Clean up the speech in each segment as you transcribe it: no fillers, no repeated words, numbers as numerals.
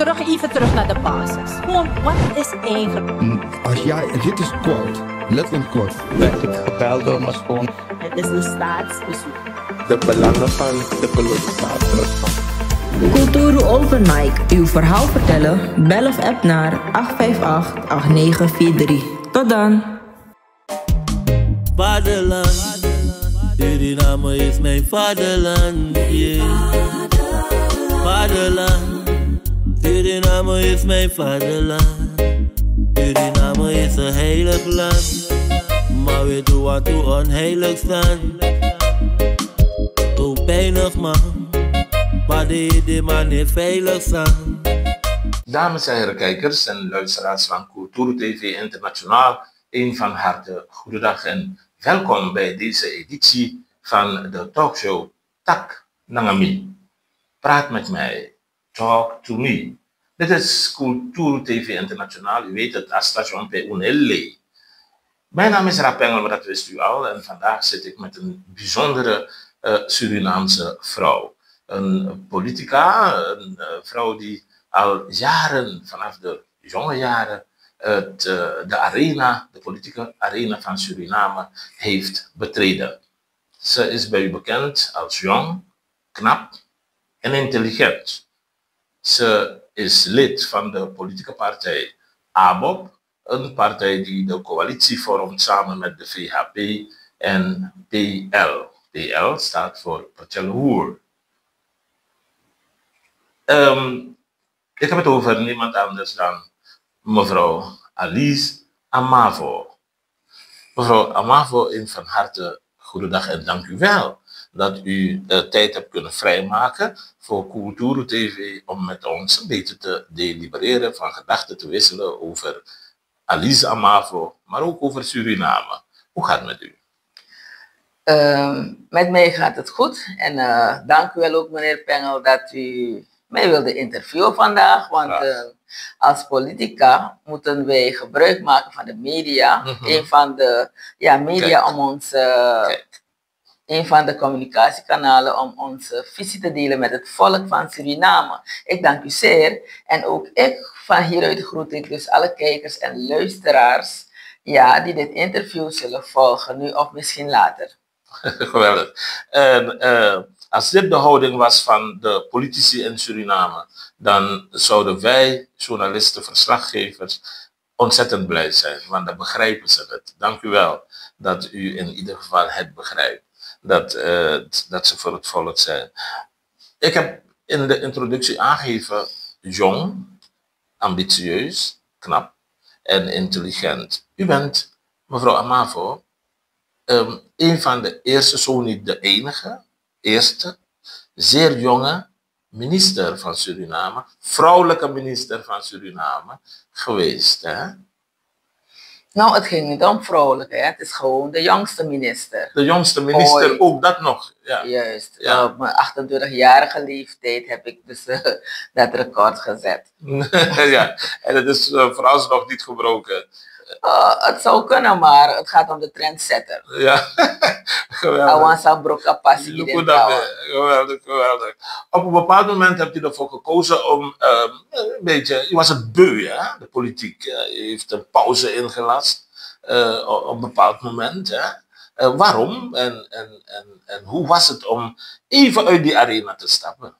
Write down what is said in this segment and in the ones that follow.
even terug naar de basis. Gewoon, wat is eigenlijk? Als jij, dit is kort, letterlijk kort. Werd ik gebeld door mijn schoon. Het is een staatsbezoek. De belangen van de kolonisator. Kulturu Open Mic. Uw verhaal vertellen? Bel of app naar 858-8943. Tot dan. Vaderland, Suriname is mijn vaderland. Yeah. Vaderland, Suriname is mijn vaderland. Suriname is een heilig land, maar we doen wat toe onheilig staan. Hoe pijnig man, maar de man is veilig staan. Dames en heren kijkers en luisteraars van Kulturu TV Internationaal, een van harte goedendag en welkom bij deze editie van de talkshow Tak Nangami. Praat met mij, talk to me. Dit is Kulturu TV Internationaal, u weet het, als station bij Unelle. Mijn naam is Rapengel, maar dat wist u al, en vandaag zit ik met een bijzondere Surinaamse vrouw. Een politica, een vrouw die al jaren, vanaf de jonge jaren, de arena, de politieke arena van Suriname heeft betreden. Ze is bij u bekend als jong, knap en intelligent. Ze is lid van de politieke partij ABOP, een partij die de coalitie vormt samen met de VHP en PL. PL staat voor Pachelhoer. Ik heb het over niemand anders dan mevrouw Alice Amavo. Mevrouw Amavo, een van harte goedendag en dank u wel dat u tijd hebt kunnen vrijmaken voor Kulturu TV om met ons een beetje te delibereren, van gedachten te wisselen over Alice Amavo, maar ook over Suriname. Hoe gaat het met u? Met mij gaat het goed en dank u wel ook meneer Pengel dat u mij wilde interviewen vandaag, want als politica moeten wij gebruik maken van de media. Een van de media om ons, een van de communicatiekanalen om onze visie te delen met het volk van Suriname. Ik dank u zeer en ook ik van hieruit groet ik dus alle kijkers en luisteraars die dit interview zullen volgen, nu of misschien later. Geweldig. En als dit de houding was van de politici in Suriname, dan zouden wij, journalisten, verslaggevers, ontzettend blij zijn. Want dan begrijpen ze het. Dank u wel dat u in ieder geval het begrijpt. Dat ze voor het volk zijn. Ik heb in de introductie aangegeven, jong, ambitieus, knap en intelligent. U bent, mevrouw Amavo, een van de eerste, zo niet de enige, eerste, zeer jonge minister van Suriname, vrouwelijke minister van Suriname geweest. Hè? Nou, het ging niet om vrouwelijk, hè? Het is gewoon de jongste minister. De jongste minister, ooit. Ook dat nog. Ja. Juist, op mijn 28-jarige leeftijd heb ik dus dat record gezet. Ja, en het is vooralsnog niet gebroken. Het zou kunnen, maar het gaat om de trendsetter. Ja, geweldig. Geweldig, geweldig. Op een bepaald moment hebt u ervoor gekozen om een beetje, u was het beu, hè, de politiek. U heeft een pauze ingelast op een bepaald moment. Hè. Waarom en hoe was het om even uit die arena te stappen?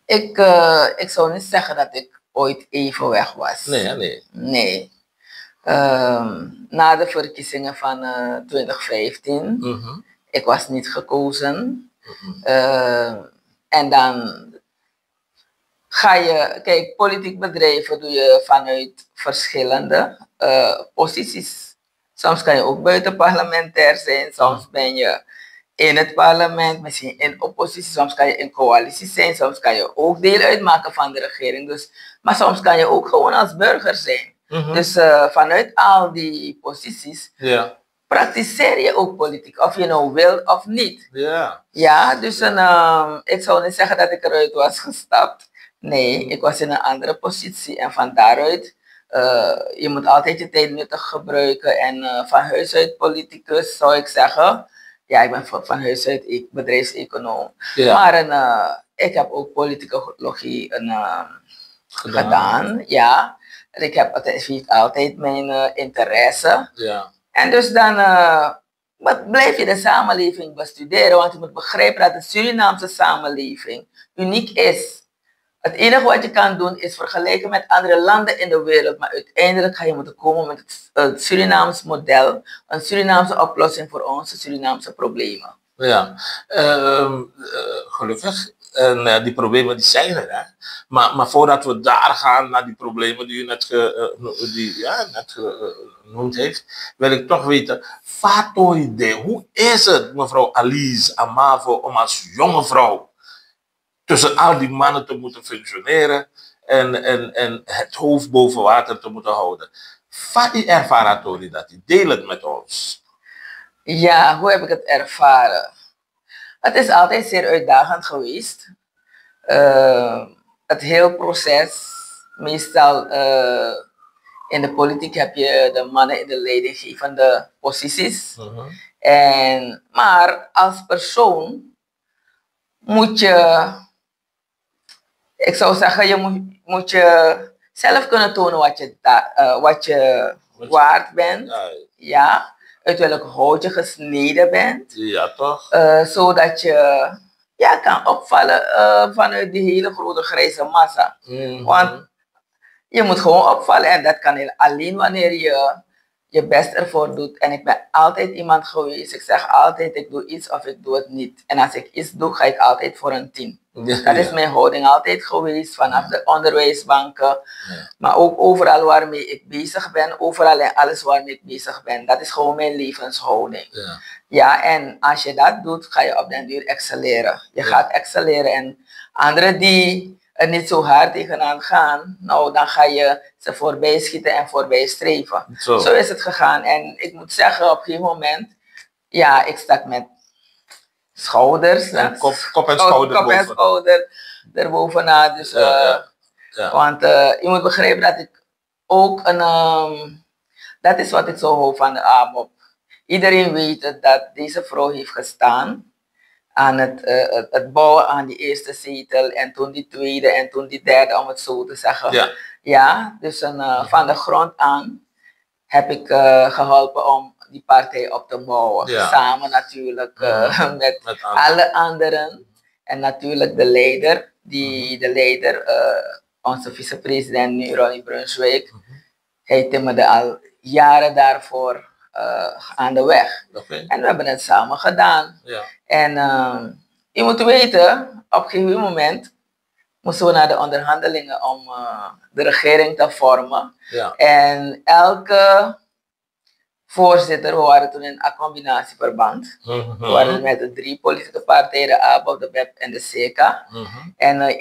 Ik zou niet zeggen dat ik ooit even weg was. Nee. Na de verkiezingen van 2015, ik was niet gekozen. En dan ga je, kijk, politiek bedrijven doe je vanuit verschillende posities. Soms kan je ook buitenparlementair zijn, soms ben je in het parlement, misschien in oppositie, soms kan je in coalitie zijn, soms kan je ook deel uitmaken van de regering. Dus, maar soms kan je ook gewoon als burger zijn. Dus vanuit al die posities praktiseer je ook politiek, of je nou wilt of niet. Ja, dus ik zou niet zeggen dat ik eruit was gestapt. Nee, ik was in een andere positie en van daaruit, je moet altijd je tijd nuttig gebruiken en van huis uit politicus zou ik zeggen. Ja, ik ben van huis uit bedrijfseconoom. Maar ik heb ook politicologie gedaan. Ja. Het heeft altijd mijn interesse. Ja. En dus dan blijf je de samenleving bestuderen, want je moet begrijpen dat de Surinaamse samenleving uniek is. Het enige wat je kan doen is vergelijken met andere landen in de wereld, maar uiteindelijk ga je moeten komen met het Surinaams model, een Surinaamse oplossing voor onze Surinaamse problemen. Ja, gelukkig. En die problemen die zijn er. Hè? Maar voordat we daar gaan naar die problemen die u net genoemd heeft, wil ik toch weten, hoe is het, mevrouw Alice Amavo, om als jonge vrouw tussen al die mannen te moeten functioneren en het hoofd boven water te moeten houden? Wat ervaren dat? Deel het met ons. Ja, hoe heb ik het ervaren? Het is altijd zeer uitdagend geweest. Het hele proces, meestal in de politiek heb je de mannen in de leidinggevende posities. Maar als persoon moet je, ik zou zeggen, je moet je zelf kunnen tonen wat je waard bent. Ja. Uit welke hout je gesneden bent. Ja, toch? Zodat je kan opvallen vanuit die hele grote grijze massa. Want je moet gewoon opvallen en dat kan alleen wanneer je je best ervoor doet. En ik ben altijd iemand geweest, ik zeg altijd, ik doe iets of ik doe het niet. En als ik iets doe, ga ik altijd voor een 10. Dat is mijn houding altijd geweest, vanaf de onderwijsbanken, maar ook overal waarmee ik bezig ben, overal en alles waarmee ik bezig ben. Dat is gewoon mijn levenshouding. Ja, en als je dat doet, ga je op den duur excelleren. Je gaat excelleren en anderen die er niet zo hard tegenaan gaan, nou dan ga je ze voorbij schieten en voorbij streven. Zo is het gegaan. En ik moet zeggen, op een gegeven moment, ja, ik stak met schouders. Kop en schouder erbovenaan. Dus, want je moet begrijpen dat ik ook dat is wat ik zo hou van de ABOP. Iedereen weet dat deze vrouw heeft gestaan aan het bouwen aan die eerste zetel en toen die tweede en toen die derde, om het zo te zeggen. Ja, dus van de grond aan heb ik geholpen om die partij op te bouwen. Samen natuurlijk met alle anderen. En natuurlijk de leider, onze vicepresident nu, Ronnie Brunswijk, hij timmerde al jaren daarvoor aan de weg. En we hebben het samen gedaan. En je moet weten, op een gegeven moment moesten we naar de onderhandelingen om de regering te vormen. En elke voorzitter, we waren toen in een combinatieverband. We waren met de 3 politieke partijen, de ABOP, de BEP en de CK. En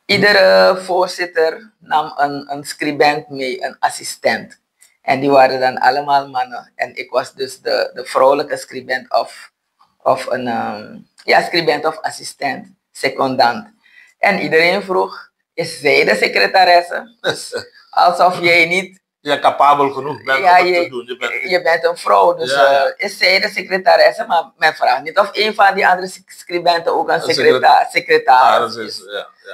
iedere voorzitter nam een scribent mee, een assistent. En die waren dan allemaal mannen. En ik was dus de vrouwelijke scribent of een scribent of assistent, secondant. En iedereen vroeg, is zij de secretaresse? Alsof jij niet capabel genoeg bent om het te doen. Je bent een vrouw, dus is zij de secretaresse? Maar men vraagt niet of een van die andere scribenten ook een secretaris is.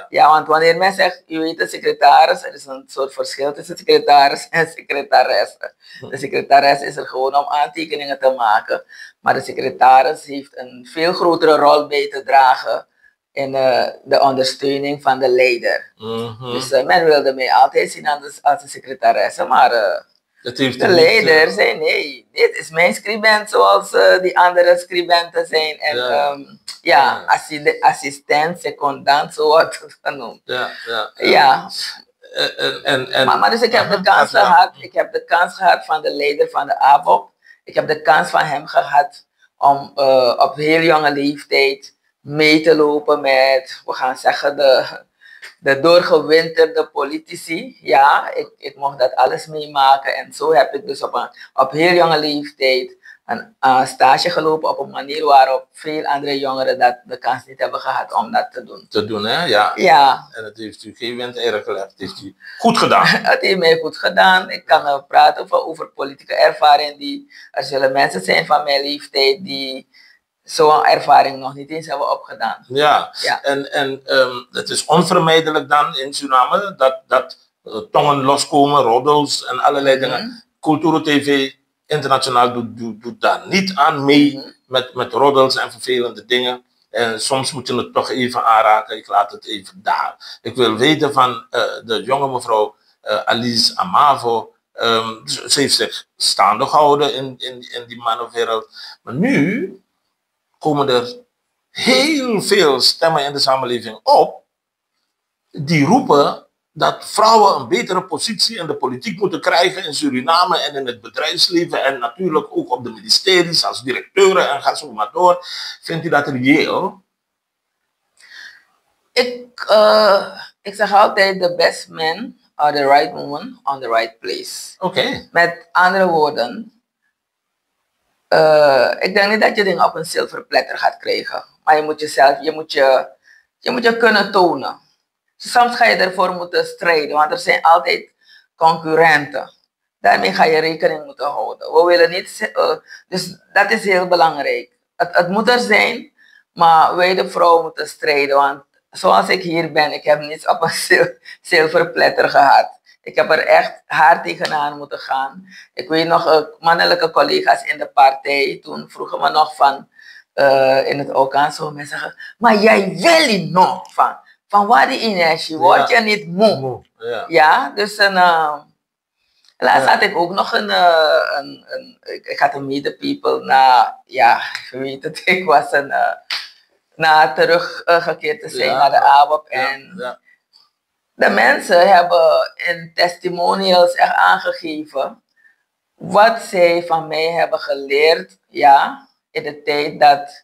Ja, want wanneer men zegt, je weet de secretaris, er is een soort verschil tussen secretaris en secretaresse. De secretaris is er gewoon om aantekeningen te maken, maar de secretaris heeft een veel grotere rol bij te dragen in de ondersteuning van de leider. Dus men wilde mij altijd zien als een secretaresse, maar de leider zei nee, dit is mijn scribent zoals die andere scribenten zijn. En assistent, secondant, zo wordt het genoemd. Maar dus ik heb de kans gehad, van de leider van de ABOP, ik heb de kans van hem gehad om op heel jonge leeftijd mee te lopen met, we gaan zeggen, de doorgewinterde politici. Ja, ik mocht dat alles meemaken en zo heb ik dus op heel jonge leeftijd een stage gelopen op een manier waarop veel andere jongeren de kans niet hebben gehad om dat te doen. Te doen, hè? Ja. En dat heeft u geen wind eerlijk gelegd. Het heeft u goed gedaan. Het heeft mij goed gedaan. Ik kan praten over politieke ervaring. Er zullen mensen zijn van mijn leeftijd die zo'n ervaring nog niet eens hebben opgedaan. Ja. En het is onvermijdelijk dan in Suriname dat tongen loskomen, roddels en allerlei dingen. Kulturo TV internationaal doet daar niet aan mee met roddels en vervelende dingen. En soms moet je het toch even aanraken. Ik laat het even daar. Ik wil weten van de jonge mevrouw Alice Amavo. Ze heeft zich staande gehouden in die mannenwereld. Maar nu komen er heel veel stemmen in de samenleving op die roepen dat vrouwen een betere positie in de politiek moeten krijgen in Suriname en in het bedrijfsleven en natuurlijk ook op de ministeries als directeuren en ga zo maar door. Vindt u dat reëel? Ik zeg altijd, the best men are the right woman on the right place. Oké. Met andere woorden, ik denk niet dat je dingen op een zilveren platter gaat krijgen. Maar je moet je kunnen tonen. Soms ga je ervoor moeten strijden, want er zijn altijd concurrenten. Daarmee ga je rekening moeten houden. We willen niet, dus dat is heel belangrijk. Het moet er zijn, maar wij de vrouwen moeten strijden. Want zoals ik hier ben, ik heb niets op een zilveren platter gehad. Ik heb er echt hard tegenaan moeten gaan. Ik weet nog, mannelijke collega's in de partij, toen vroegen me nog van, in het Okaans, zo mensen zeggen, maar jij wil niet nog van waar die energie, word je niet moe? Ja, dus laatst had ik ook nog ik had een Meet the People je weet het, ik was teruggekeerd te zijn naar de AWAP. En de mensen hebben in testimonials echt aangegeven wat zij van mij hebben geleerd, in de tijd dat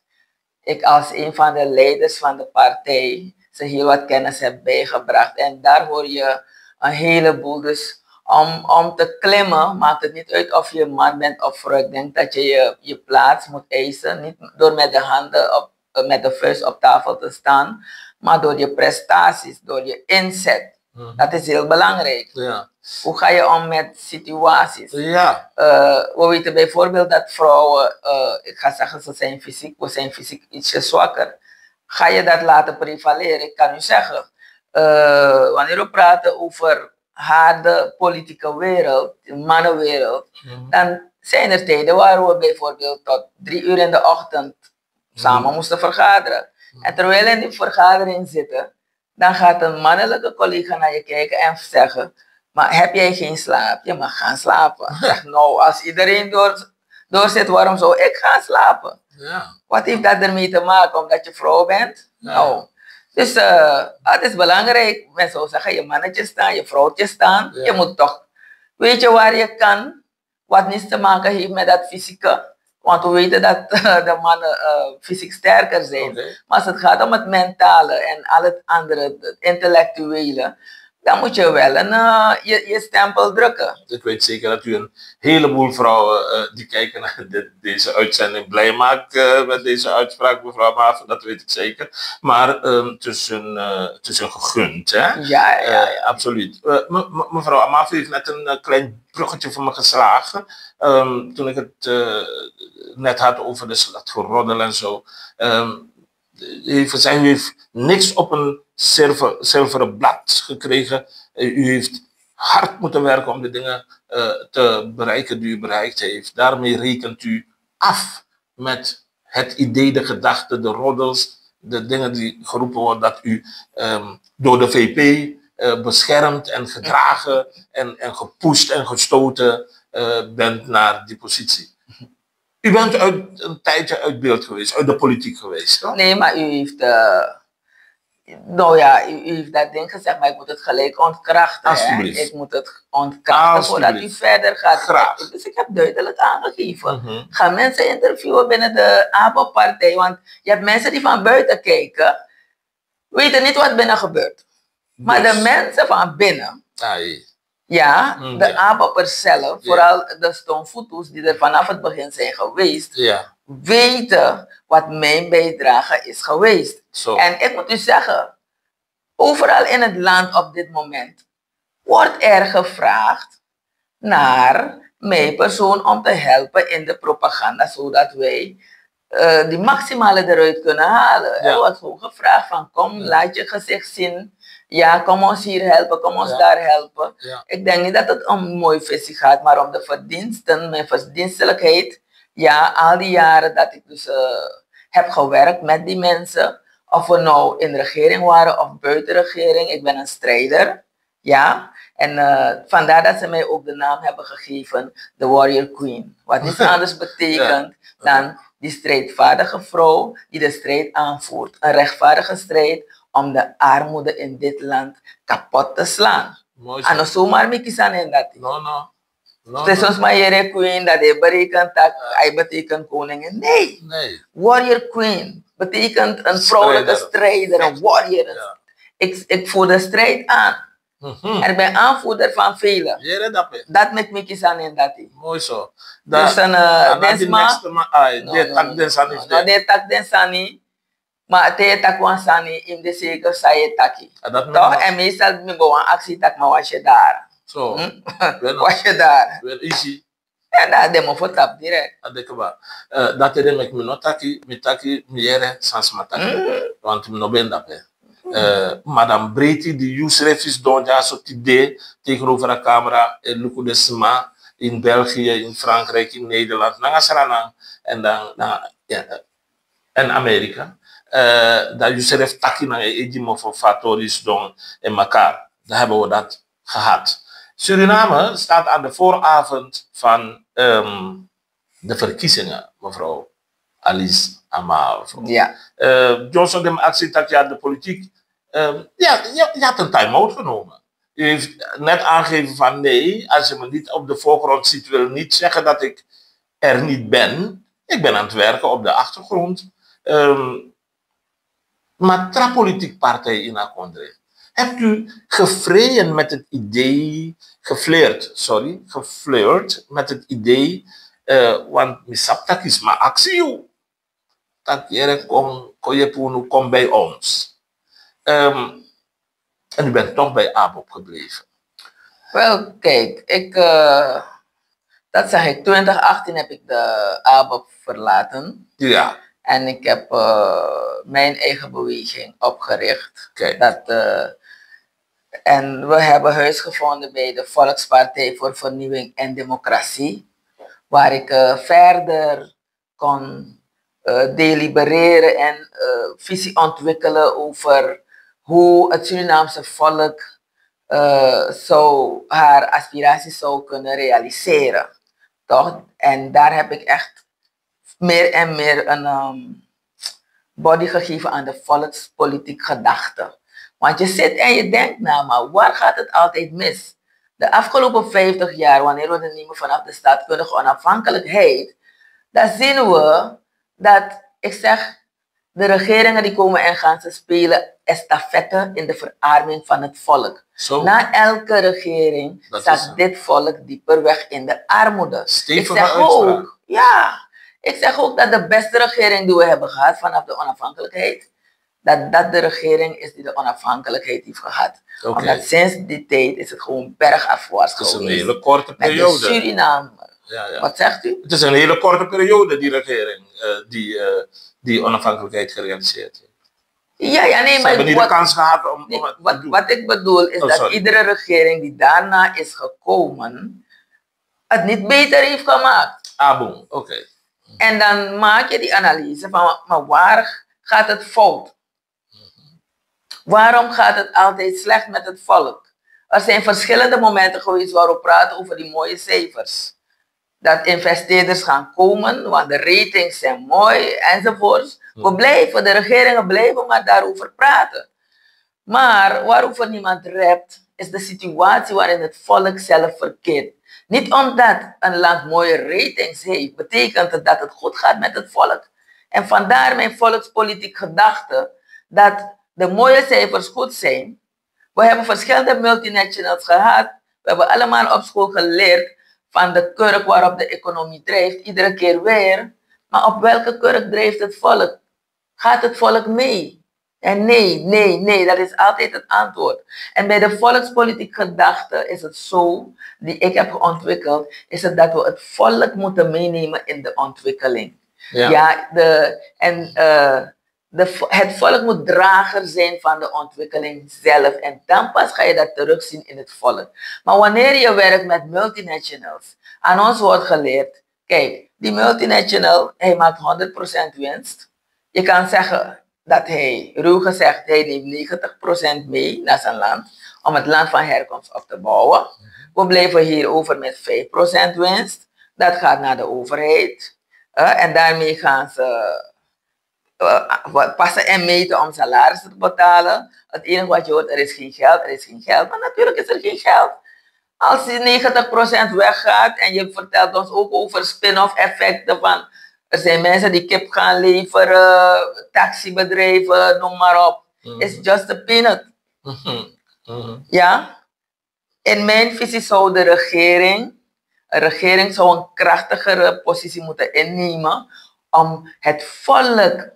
ik als een van de leiders van de partij ze heel wat kennis heb bijgebracht. En daar hoor je een heleboel. Dus om te klimmen, maakt het niet uit of je man bent of vrouw. Ik denk dat je je plaats moet eisen, niet door met de handen met de vuist op tafel te staan, maar door je prestaties, door je inzet. Dat is heel belangrijk. Ja. Hoe ga je om met situaties? Ja. We weten bijvoorbeeld dat vrouwen, ik ga zeggen, we zijn fysiek ietsje zwakker. Ga je dat laten prevaleren? Ik kan u zeggen, wanneer we praten over harde politieke wereld, de mannenwereld, dan zijn er tijden waar we bijvoorbeeld tot 3 uur in de ochtend samen moesten vergaderen. En terwijl we in die vergadering zitten, dan gaat een mannelijke collega naar je kijken en zeggen, maar heb jij geen slaap? Je mag gaan slapen. Zeg, nou, als iedereen doorzit, waarom zou ik gaan slapen? Ja. Wat heeft dat ermee te maken? Omdat je vrouw bent? Ja. Nou, dus het is belangrijk. Men zou zeggen, je mannetje staan, je vrouwtje staan. Ja. Je moet toch, weet je waar je kan, wat niets te maken heeft met dat fysieke. Want we weten dat de mannen fysiek sterker zijn. Okay. Maar als het gaat om het mentale en al het andere, het intellectuele, dan moet je wel je stempel drukken. Ik weet zeker dat u een heleboel vrouwen die kijken naar deze uitzending blij maakt met deze uitspraak, mevrouw Amavo, dat weet ik zeker. Maar het is een gegund, hè? Ja. Absoluut. Mevrouw Amavo heeft net een klein bruggetje voor me geslagen. Toen ik het net had over dat geroddel en zo. Zij heeft niks op een zilveren blad gekregen. U heeft hard moeten werken om de dingen te bereiken die u bereikt heeft. Daarmee rekent u af met het idee, de gedachte, de roddels, de dingen die geroepen worden dat u door de VP beschermd en gedragen en gepusht en gestoten bent naar die positie. U bent een tijdje uit beeld geweest, uit de politiek geweest, toch? Nee, maar u heeft, u heeft dat ding gezegd, maar ik moet het gelijk ontkrachten. Alsjeblieft. Ik moet het ontkrachten voordat u verder gaat. Graag. Dus ik heb duidelijk aangegeven. Ga mensen interviewen binnen de APO-partij, want je hebt mensen die van buiten kijken, weten niet wat binnen gebeurt. Maar de mensen van binnen, de APO'ers zelf, vooral de stoomvoeters die er vanaf het begin zijn geweest, weten wat mijn bijdrage is geweest. En ik moet u zeggen, overal in het land op dit moment wordt er gevraagd naar mijn persoon om te helpen in de propaganda, zodat wij die maximale eruit kunnen halen. Er wordt gewoon gevraagd van kom, laat je gezicht zien. Ja, kom ons hier helpen, kom ons daar helpen. Ja. Ik denk niet dat het om een mooie visie gaat, maar om de verdiensten, mijn verdienstelijkheid. Ja, al die jaren dat ik dus heb gewerkt met die mensen. Of we nou in de regering waren of buiten de regering. Ik ben een strijder. Ja. En vandaar dat ze mij ook de naam hebben gegeven, de Warrior Queen. Wat niets anders betekent dan die strijdvaardige vrouw die de strijd aanvoert. Een rechtvaardige strijd om de armoede in dit land kapot te slaan. En zomaar mikisan in dat. Het is ons maar Warrior Queen dat hij betekent koningin. Nee. Warrior Queen betekent een vrouwelijke strijder, een warrior. Ja. Ik voer de strijd aan. En ik ben aanvoerder van velen. Dat met me kies in dat. Mooi zo. Dus een de tak den sani, maar te tak wan sani in de zeker saye taki. Toch? En meestal me gewoon actie tak maar was je daar. Zo. Was je daar? Wel easy. En dat demo voor tap direct. Dat is met me notaki, mitaki, miere, sans mataki. Want me no ben dat. Madame Breti, die Youssef Donja, zo'n idee tegenover de camera in Luco de Sma, in België, in Frankrijk, in Nederland, en dan en Amerika. Dat Youssef taki na edimo voor Fatoris Don en elkaar. Daar hebben we dat gehad. Suriname staat aan de vooravond van de verkiezingen, mevrouw Alice Ama. Ja. Johnson de actie dat ja de politiek. Je had een time-out genomen. U heeft net aangegeven van nee, als je me niet op de voorgrond ziet, wil niet zeggen dat ik er niet ben. Ik ben aan het werken op de achtergrond. Maar tra politiek partij in Akondre. Hebt u geflirt met het idee, geflirt met het idee, want misaptak is maar actie. Dat je kom bij ons. En u bent toch bij ABOP gebleven. Wel, kijk, dat zeg ik, 2018 heb ik de ABOP verlaten. Ja. En ik heb mijn eigen beweging opgericht. En we hebben huis gevonden bij de Volkspartij voor Vernieuwing en Democratie. Waar ik verder kon delibereren en visie ontwikkelen over hoe het Surinaamse volk haar aspiraties zou kunnen realiseren. Toch? En daar heb ik echt meer en meer een body gegeven aan de volkspolitiek gedachte. Want je zit en je denkt, nou, maar waar gaat het altijd mis? De afgelopen 50 jaar, wanneer we nemen vanaf de staatkundige onafhankelijkheid, dan zien we dat, ik zeg, de regeringen die komen en gaan, ze spelen estafette in de verarming van het volk. Na elke regering staat dit volk dieper weg in de armoede. Ik zeg ook dat de beste regering die we hebben gehad vanaf de onafhankelijkheid, dat de regering is die de onafhankelijkheid heeft gehad. Omdat sinds die tijd is het gewoon bergafwaarts geweest. Het is een hele korte periode. Met de Suriname. Ja. Wat zegt u? Het is een hele korte periode, die regering, die onafhankelijkheid gerealiseerd heeft. Ja, nee, maar ze hebben niet de kans gehad om het te doen. Wat ik bedoel is dat iedere regering die daarna is gekomen, het niet beter heeft gemaakt. Oké. En dan maak je die analyse van, maar waar gaat het fout? Waarom gaat het altijd slecht met het volk? Er zijn verschillende momenten geweest waar we praten over die mooie cijfers. Dat investeerders gaan komen, want de ratings zijn mooi enzovoort. De regeringen blijven maar daarover praten. Maar waarover niemand rept, is de situatie waarin het volk zelf verkeert. Niet omdat een land mooie ratings heeft, betekent het dat het goed gaat met het volk. En vandaar mijn volkspolitiek gedachte dat de mooie cijfers goed zijn. We hebben verschillende multinationals gehad. We hebben allemaal op school geleerd van de kurk waarop de economie drijft, iedere keer weer. Maar op welke kurk drijft het volk? Gaat het volk mee? En nee, dat is altijd het antwoord. En bij de volkspolitiek gedachte is het zo, die ik heb ontwikkeld, is het dat we het volk moeten meenemen in de ontwikkeling. Ja, het volk moet drager zijn van de ontwikkeling zelf. En dan pas ga je dat terugzien in het volk. Maar wanneer je werkt met multinationals, aan ons wordt geleerd, kijk, die multinational, hij maakt 100% winst. Je kan zeggen dat hij, ruw gezegd, hij neemt 90% mee naar zijn land, om het land van herkomst op te bouwen. We blijven hierover met 5% winst. Dat gaat naar de overheid. En daarmee gaan ze passen en meten om salarissen te betalen. Het enige wat je hoort, er is geen geld, er is geen geld. Maar natuurlijk is er geen geld. Als die 90% weggaat en je vertelt ons ook over spin-off effecten van er zijn mensen die kip gaan leveren, taxibedrijven, noem maar op. It's just a peanut. Ja? In mijn visie zou de regering zou een krachtigere positie moeten innemen om het volk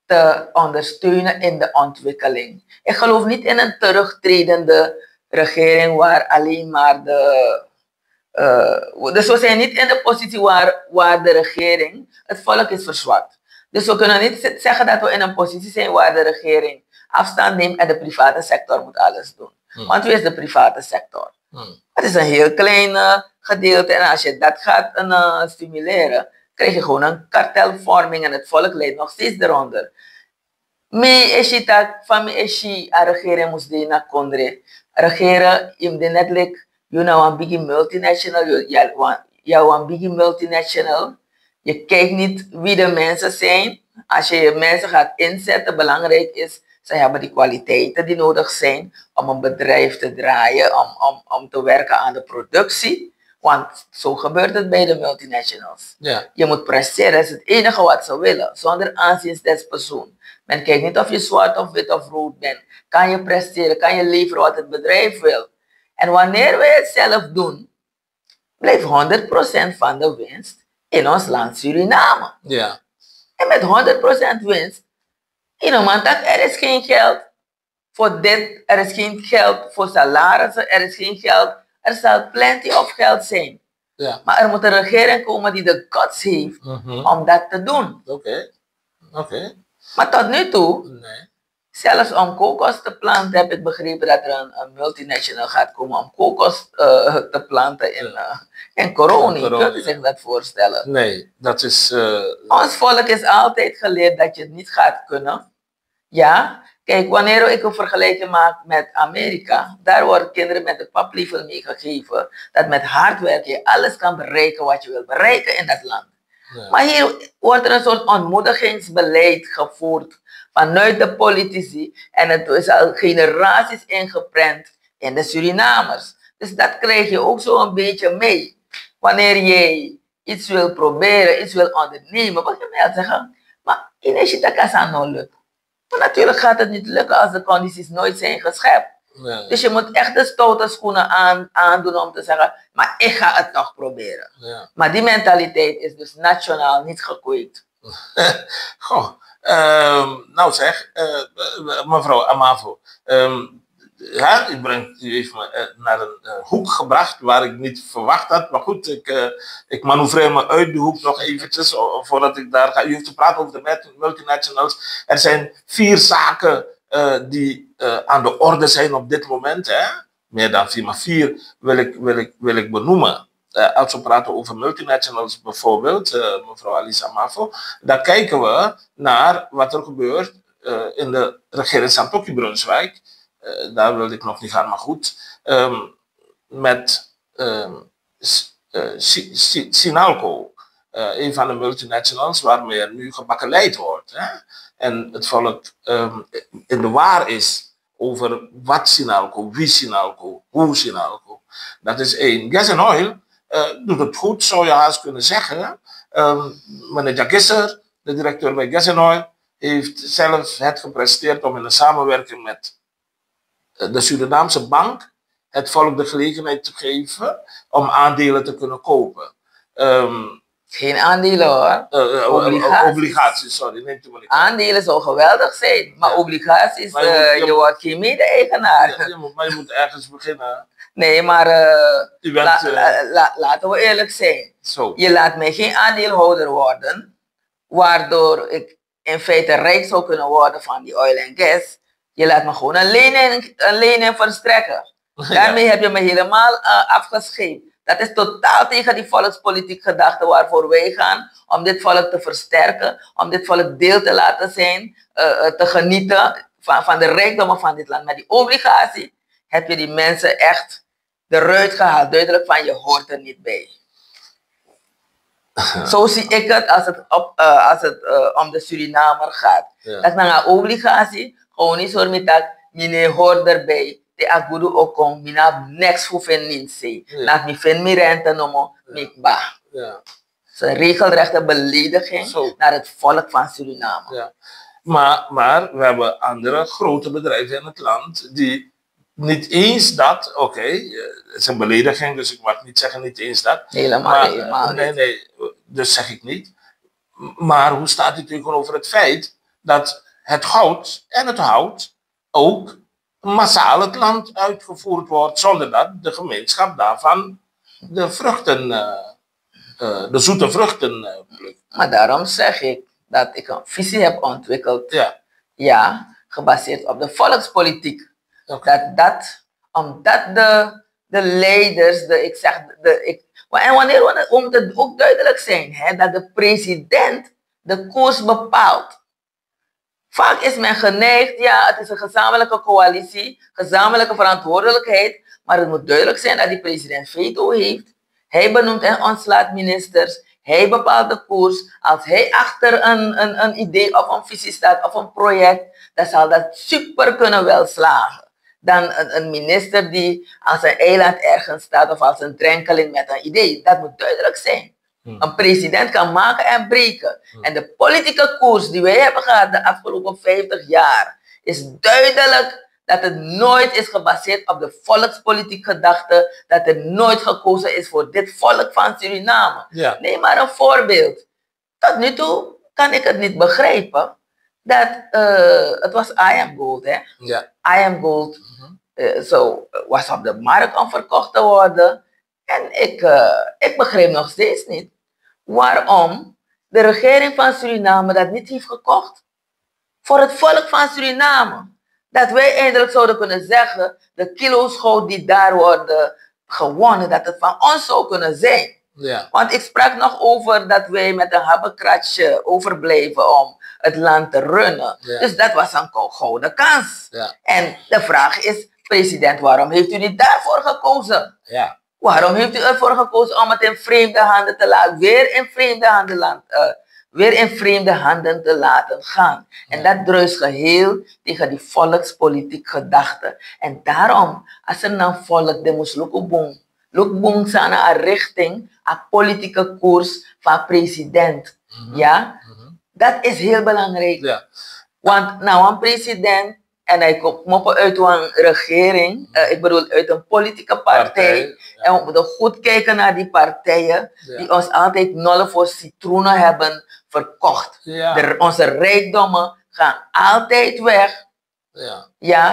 te ondersteunen in de ontwikkeling. Ik geloof niet in een terugtredende regering waar alleen maar dus we zijn niet in de positie waar de regering, het volk is verzwakt. Dus we kunnen niet zeggen dat we in een positie zijn waar de regering afstand neemt en de private sector moet alles doen. Want wie is de private sector? Het is een heel klein gedeelte en als je dat gaat stimuleren, krijg je gewoon een kartelvorming en het volk leidt nog steeds eronder. Me is je dat van me is je a regering moest die naar kondre. Regeren je de net like you know een big multinational, je een big multinational. Je kijkt niet wie de mensen zijn. Als je mensen gaat inzetten, belangrijk is, ze hebben die kwaliteiten die nodig zijn om een bedrijf te draaien, om te werken aan de productie. Want zo gebeurt het bij de multinationals. Ja. Je moet presteren, dat is het enige wat ze willen, zonder aanzien des persoon. Men kijkt niet of je zwart of wit of rood bent. Kan je presteren, kan je leveren wat het bedrijf wil. En wanneer wij het zelf doen, blijft 100% van de winst in ons land Suriname. Ja. En met 100% winst, in een maand er is geen geld voor dit, er is geen geld voor salarissen, er is geen geld. Er zal plenty of geld zijn. Ja. Maar er moet een regering komen die de guts heeft om dat te doen. Oké. Maar tot nu toe, zelfs om kokos te planten, heb ik begrepen dat er een multinational gaat komen om kokos te planten in Coroni. Kunt u zich dat voorstellen? Nee, dat is... Ons volk is altijd geleerd dat je het niet gaat kunnen. Ja? Kijk, wanneer ik een vergelijking maak met Amerika, daar worden kinderen met de paplepel meegegeven dat met hard werken je alles kan bereiken wat je wil bereiken in dat land. Ja. Maar hier wordt er een soort ontmoedigingsbeleid gevoerd vanuit de politici en het is al generaties ingeprent in de Surinamers. Dus dat krijg je ook zo een beetje mee. Wanneer je iets wil proberen, iets wil ondernemen, wat je mij zeggen, maar ineens dat kan nou lukken. Maar natuurlijk gaat het niet lukken als de condities nooit zijn geschept. Ja. Dus je moet echt de stoute schoenen aandoen om te zeggen, maar ik ga het toch proberen. Ja. Maar die mentaliteit is dus nationaal niet gekweekt. Goh, nou zeg, mevrouw Amavo, u heeft me naar een hoek gebracht waar ik niet verwacht had. Maar goed, ik manoeuvreer me uit de hoek nog eventjes voordat ik daar ga. U heeft gepraat over de multinationals. Er zijn 4 zaken die aan de orde zijn op dit moment. Hè? Meer dan 4, maar 4 wil ik benoemen. Als we praten over multinationals bijvoorbeeld, mevrouw Alice Amavo, dan kijken we naar wat er gebeurt in de regering Santoki Brunswijk. Daar wilde ik nog niet gaan, maar goed. Met Sinalco, een van de multinationals waarmee er nu gebakkeleid wordt. Hè? En het volk in de war is over wat Sinalco, wie Sinalco, hoe Sinalco. Dat is 1. Gas Oil doet het goed, zou je haast kunnen zeggen. Meneer Jagisser, de directeur bij Gas Oil, heeft zelf het gepresteerd om in een samenwerking met de Surinaamse bank het volk de gelegenheid te geven om aandelen te kunnen kopen. Geen aandelen hoor. Obligaties, sorry. Neemt u maar niet. Aandelen zou geweldig zijn, maar obligaties, je wordt geen mede-eigenaar. Ja, maar je moet ergens beginnen. Nee, maar laten we eerlijk zijn. Zo. Je laat mij geen aandeelhouder worden, waardoor ik in feite rijk zou kunnen worden van die oil en gas. Je laat me gewoon een lening verstrekken. Daarmee heb je me helemaal afgescheept. Dat is totaal tegen die volkspolitiek gedachte waarvoor wij gaan. Om dit volk te versterken. Om dit volk deel te laten zijn. Te genieten van de rijkdommen van dit land. Met die obligatie heb je die mensen echt eruit gehaald. Duidelijk van je hoort er niet bij. Zo zie ik het als het om de Surinamer gaat. Ja. Dat is een obligatie. Gewoon niet zo met dat je hoort erbij. De agudu okong, mina niks hoeven niet zien. Laat me veel meer rente noemen, mikba. Het is een regelrechte belediging naar het volk van Suriname. Ja. Maar we hebben andere grote bedrijven in het land die niet eens dat, het is een belediging, dus ik mag niet zeggen niet eens dat. Helemaal niet. Nee, dus zeg ik niet. Maar hoe staat u tegenover het feit dat het goud en het hout ook massaal het land uitgevoerd wordt, zonder dat de gemeenschap daarvan de vruchten, de zoete vruchten plukt. Maar daarom zeg ik dat ik een visie heb ontwikkeld, gebaseerd op de volkspolitiek. Omdat de leiders, en wanneer we moeten het ook duidelijk zijn, dat de president de koers bepaalt. Vaak is men geneigd, het is een gezamenlijke coalitie, gezamenlijke verantwoordelijkheid, maar het moet duidelijk zijn dat die president veto heeft. Hij benoemt en ontslaat ministers, hij bepaalt de koers. Als hij achter een idee of een visie staat of een project, dan zal dat super kunnen wel slagen. Dan een minister die als een eiland ergens staat of als een drenkeling met een idee. Dat moet duidelijk zijn. Een president kan maken en breken. En de politieke koers die wij hebben gehad de afgelopen 50 jaar is duidelijk dat het nooit is gebaseerd op de volkspolitiek gedachte, dat er nooit gekozen is voor dit volk van Suriname. Ja. Neem maar een voorbeeld. Tot nu toe kan ik het niet begrijpen dat het was IAMGOLD, hè? Ja. IAMGOLD was op de markt om verkocht te worden. En ik begreep nog steeds niet waarom de regering van Suriname dat niet heeft gekocht. Voor het volk van Suriname. Dat wij eindelijk zouden kunnen zeggen, de kilo's goud die daar worden gewonnen, dat het van ons zou kunnen zijn. Ja. Want ik sprak nog over dat wij met een habbekratsje overblijven om het land te runnen. Ja. Dus dat was een gouden kans. Ja. En de vraag is, president, waarom heeft u niet daarvoor gekozen? Ja. Waarom heeft u ervoor gekozen om het in vreemde handen te laten, weer in vreemde handen te laten gaan? En dat druist geheel tegen die volkspolitiek gedachte. En daarom, als er een volk de moest lukboom zijn een richting, een politieke koers van president. Dat is heel belangrijk. Ja. Want nou een president, en hij komt uit een regering, ik bedoel uit een politieke partij. En we moeten goed kijken naar die partijen die ons altijd nullen voor citroenen hebben verkocht. Onze rijkdommen gaan altijd weg.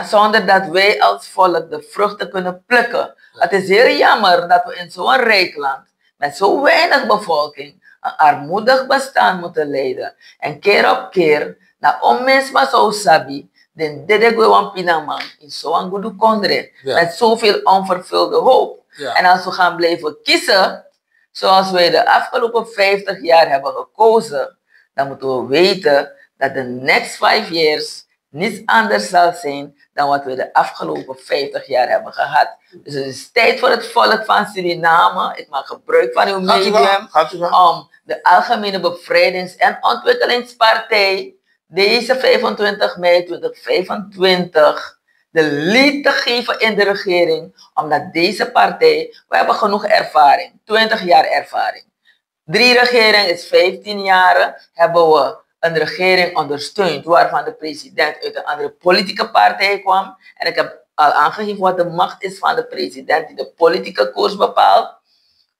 Zonder dat wij als volk de vruchten kunnen plukken. Het is heel jammer dat we in zo'n rijk land, met zo weinig bevolking, een armoedig bestaan moeten leiden. En keer op keer, na onmensbaar zo sabi, dan dede we een pinaman in zo'n goede kondre, met zoveel onvervulde hoop. Ja. En als we gaan blijven kiezen, zoals wij de afgelopen 50 jaar hebben gekozen, dan moeten we weten dat de next 5 years niets anders zal zijn dan wat we de afgelopen 50 jaar hebben gehad. Dus het is tijd voor het volk van Suriname, ik maak gebruik van uw medium, om de Algemene Bevrijdings- en Ontwikkelingspartij deze 25 mei 2025 de lead te geven in de regering, omdat deze partij, we hebben genoeg ervaring, 20 jaar ervaring. 3 regeringen is 15 jaar, hebben we een regering ondersteund waarvan de president uit een andere politieke partij kwam. En ik heb al aangegeven wat de macht is van de president die de politieke koers bepaalt.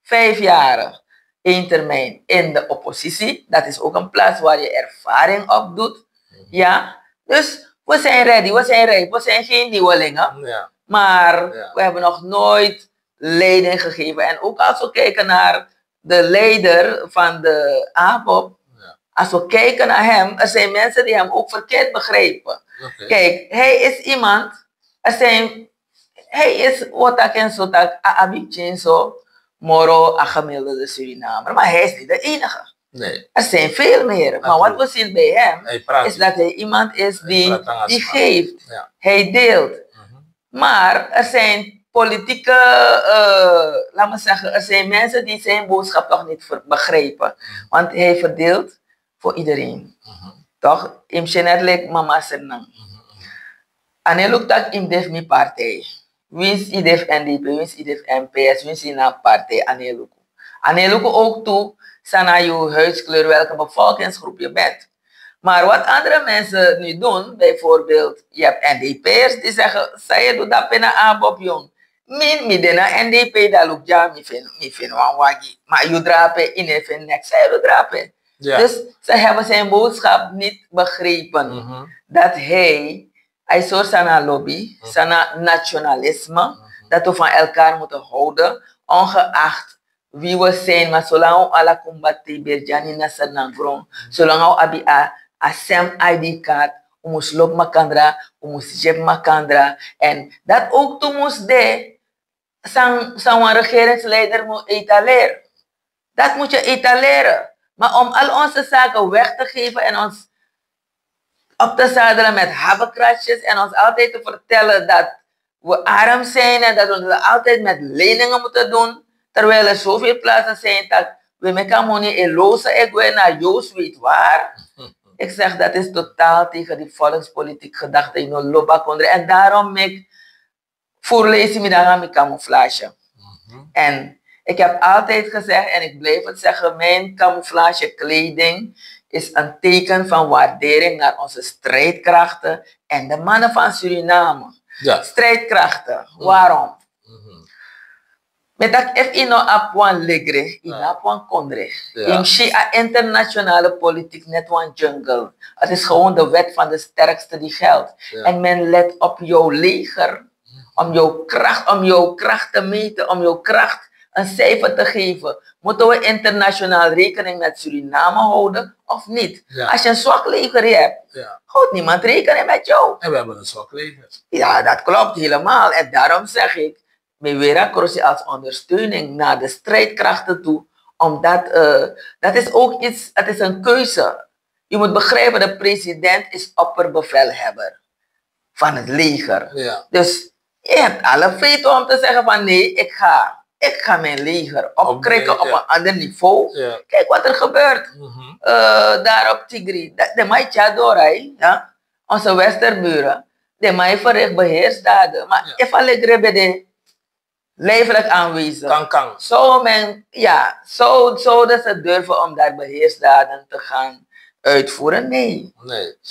5 jaar, 1 termijn in de oppositie. Dat is ook een plaats waar je ervaring op doet. Ja, dus we zijn ready, we zijn rijp, we zijn geen nieuwelingen. Ja. Maar we hebben nog nooit leiding gegeven. En ook als we kijken naar de leider van de APOP, als we kijken naar hem, er zijn mensen die hem ook verkeerd begrijpen. Kijk, hij is iemand, hij is wat ik en zo dat Abidjan moro, een gemiddelde Surinamer, maar hij is niet de enige. Nee. Er zijn veel meer, maar wat we zien bij hem, is dat hij iemand is die geeft, hij deelt. Maar er zijn politieke, laat me zeggen, er zijn mensen die zijn boodschap toch niet begrijpen. Want hij verdeelt voor iedereen. Toch? Im net mama senang. En ook dat im def mi partij. Wins idef NDP, wins idef NPS, wins in een partij aneluku. Aneluku ook toe, sana je huidskleur, welke bevolkingsgroep je bent. Maar wat andere mensen nu doen, bijvoorbeeld, je hebt NDP'ers die zeggen, saya doet dat binnen aanbop jong. Min dena NDP dat lukt ja, mi vind wan wagi. Maar je drapen in even niks, saya doet drapen. Dus ze hebben zijn boodschap niet begrepen. Dat hij soort van lobby, zijn nationalisme, dat we van elkaar moeten houden, ongeacht wie we zijn, maar zolang we alle combatten berjani na sanangron, zolang we abi a SEM ID-kaart, we moest loop makandra, we moest jeb makandra, en dat ook toen moest de, zo'n regeringsleider moet etaleren. Dat moet je etaleren. Maar om al onze zaken weg te geven en ons op te zadelen met havenkratjes en ons altijd te vertellen dat we arm zijn en dat we het altijd met leningen moeten doen, terwijl er zoveel plaatsen zijn dat we met money in loze egwe naar Joost weet waar. Ik zeg dat is totaal tegen die volkspolitiek gedachte in een loopbakonder. En daarom ik voorlees me daar mijn camouflage. En ik heb altijd gezegd, en ik blijf het zeggen, mijn camouflage kleding is een teken van waardering naar onze strijdkrachten en de mannen van Suriname. Ja. Strijdkrachten, waarom? Met dat if ino apwan legre, ino apwan kondre. Imshi a internationale politiek net one jungle. Het is gewoon de wet van de sterkste die geldt. En men let op jouw leger, om jouw kracht te meten, om jouw kracht een cijfer te geven. Moeten we internationaal rekening met Suriname houden of niet? Als je een zwak leger hebt, houdt niemand rekening met jou. En we hebben een zwak leger. Ja, dat klopt helemaal. En daarom zeg ik, Bewera Corsi als ondersteuning naar de strijdkrachten toe. Omdat dat is ook iets, het is een keuze. Je moet begrijpen, de president is opperbevelhebber van het leger. Dus je hebt alle feiten om te zeggen van nee, ik ga mijn leger opkrikken op een ander niveau. Kijk wat er gebeurt daar op Tigri. De Maïchadorij, onze westerburen, de Maï verricht beheersdaden. Maar if alle de lijfelijk aanwezig. Zouden ze durven om daar beheersdaden te gaan uitvoeren? Nee.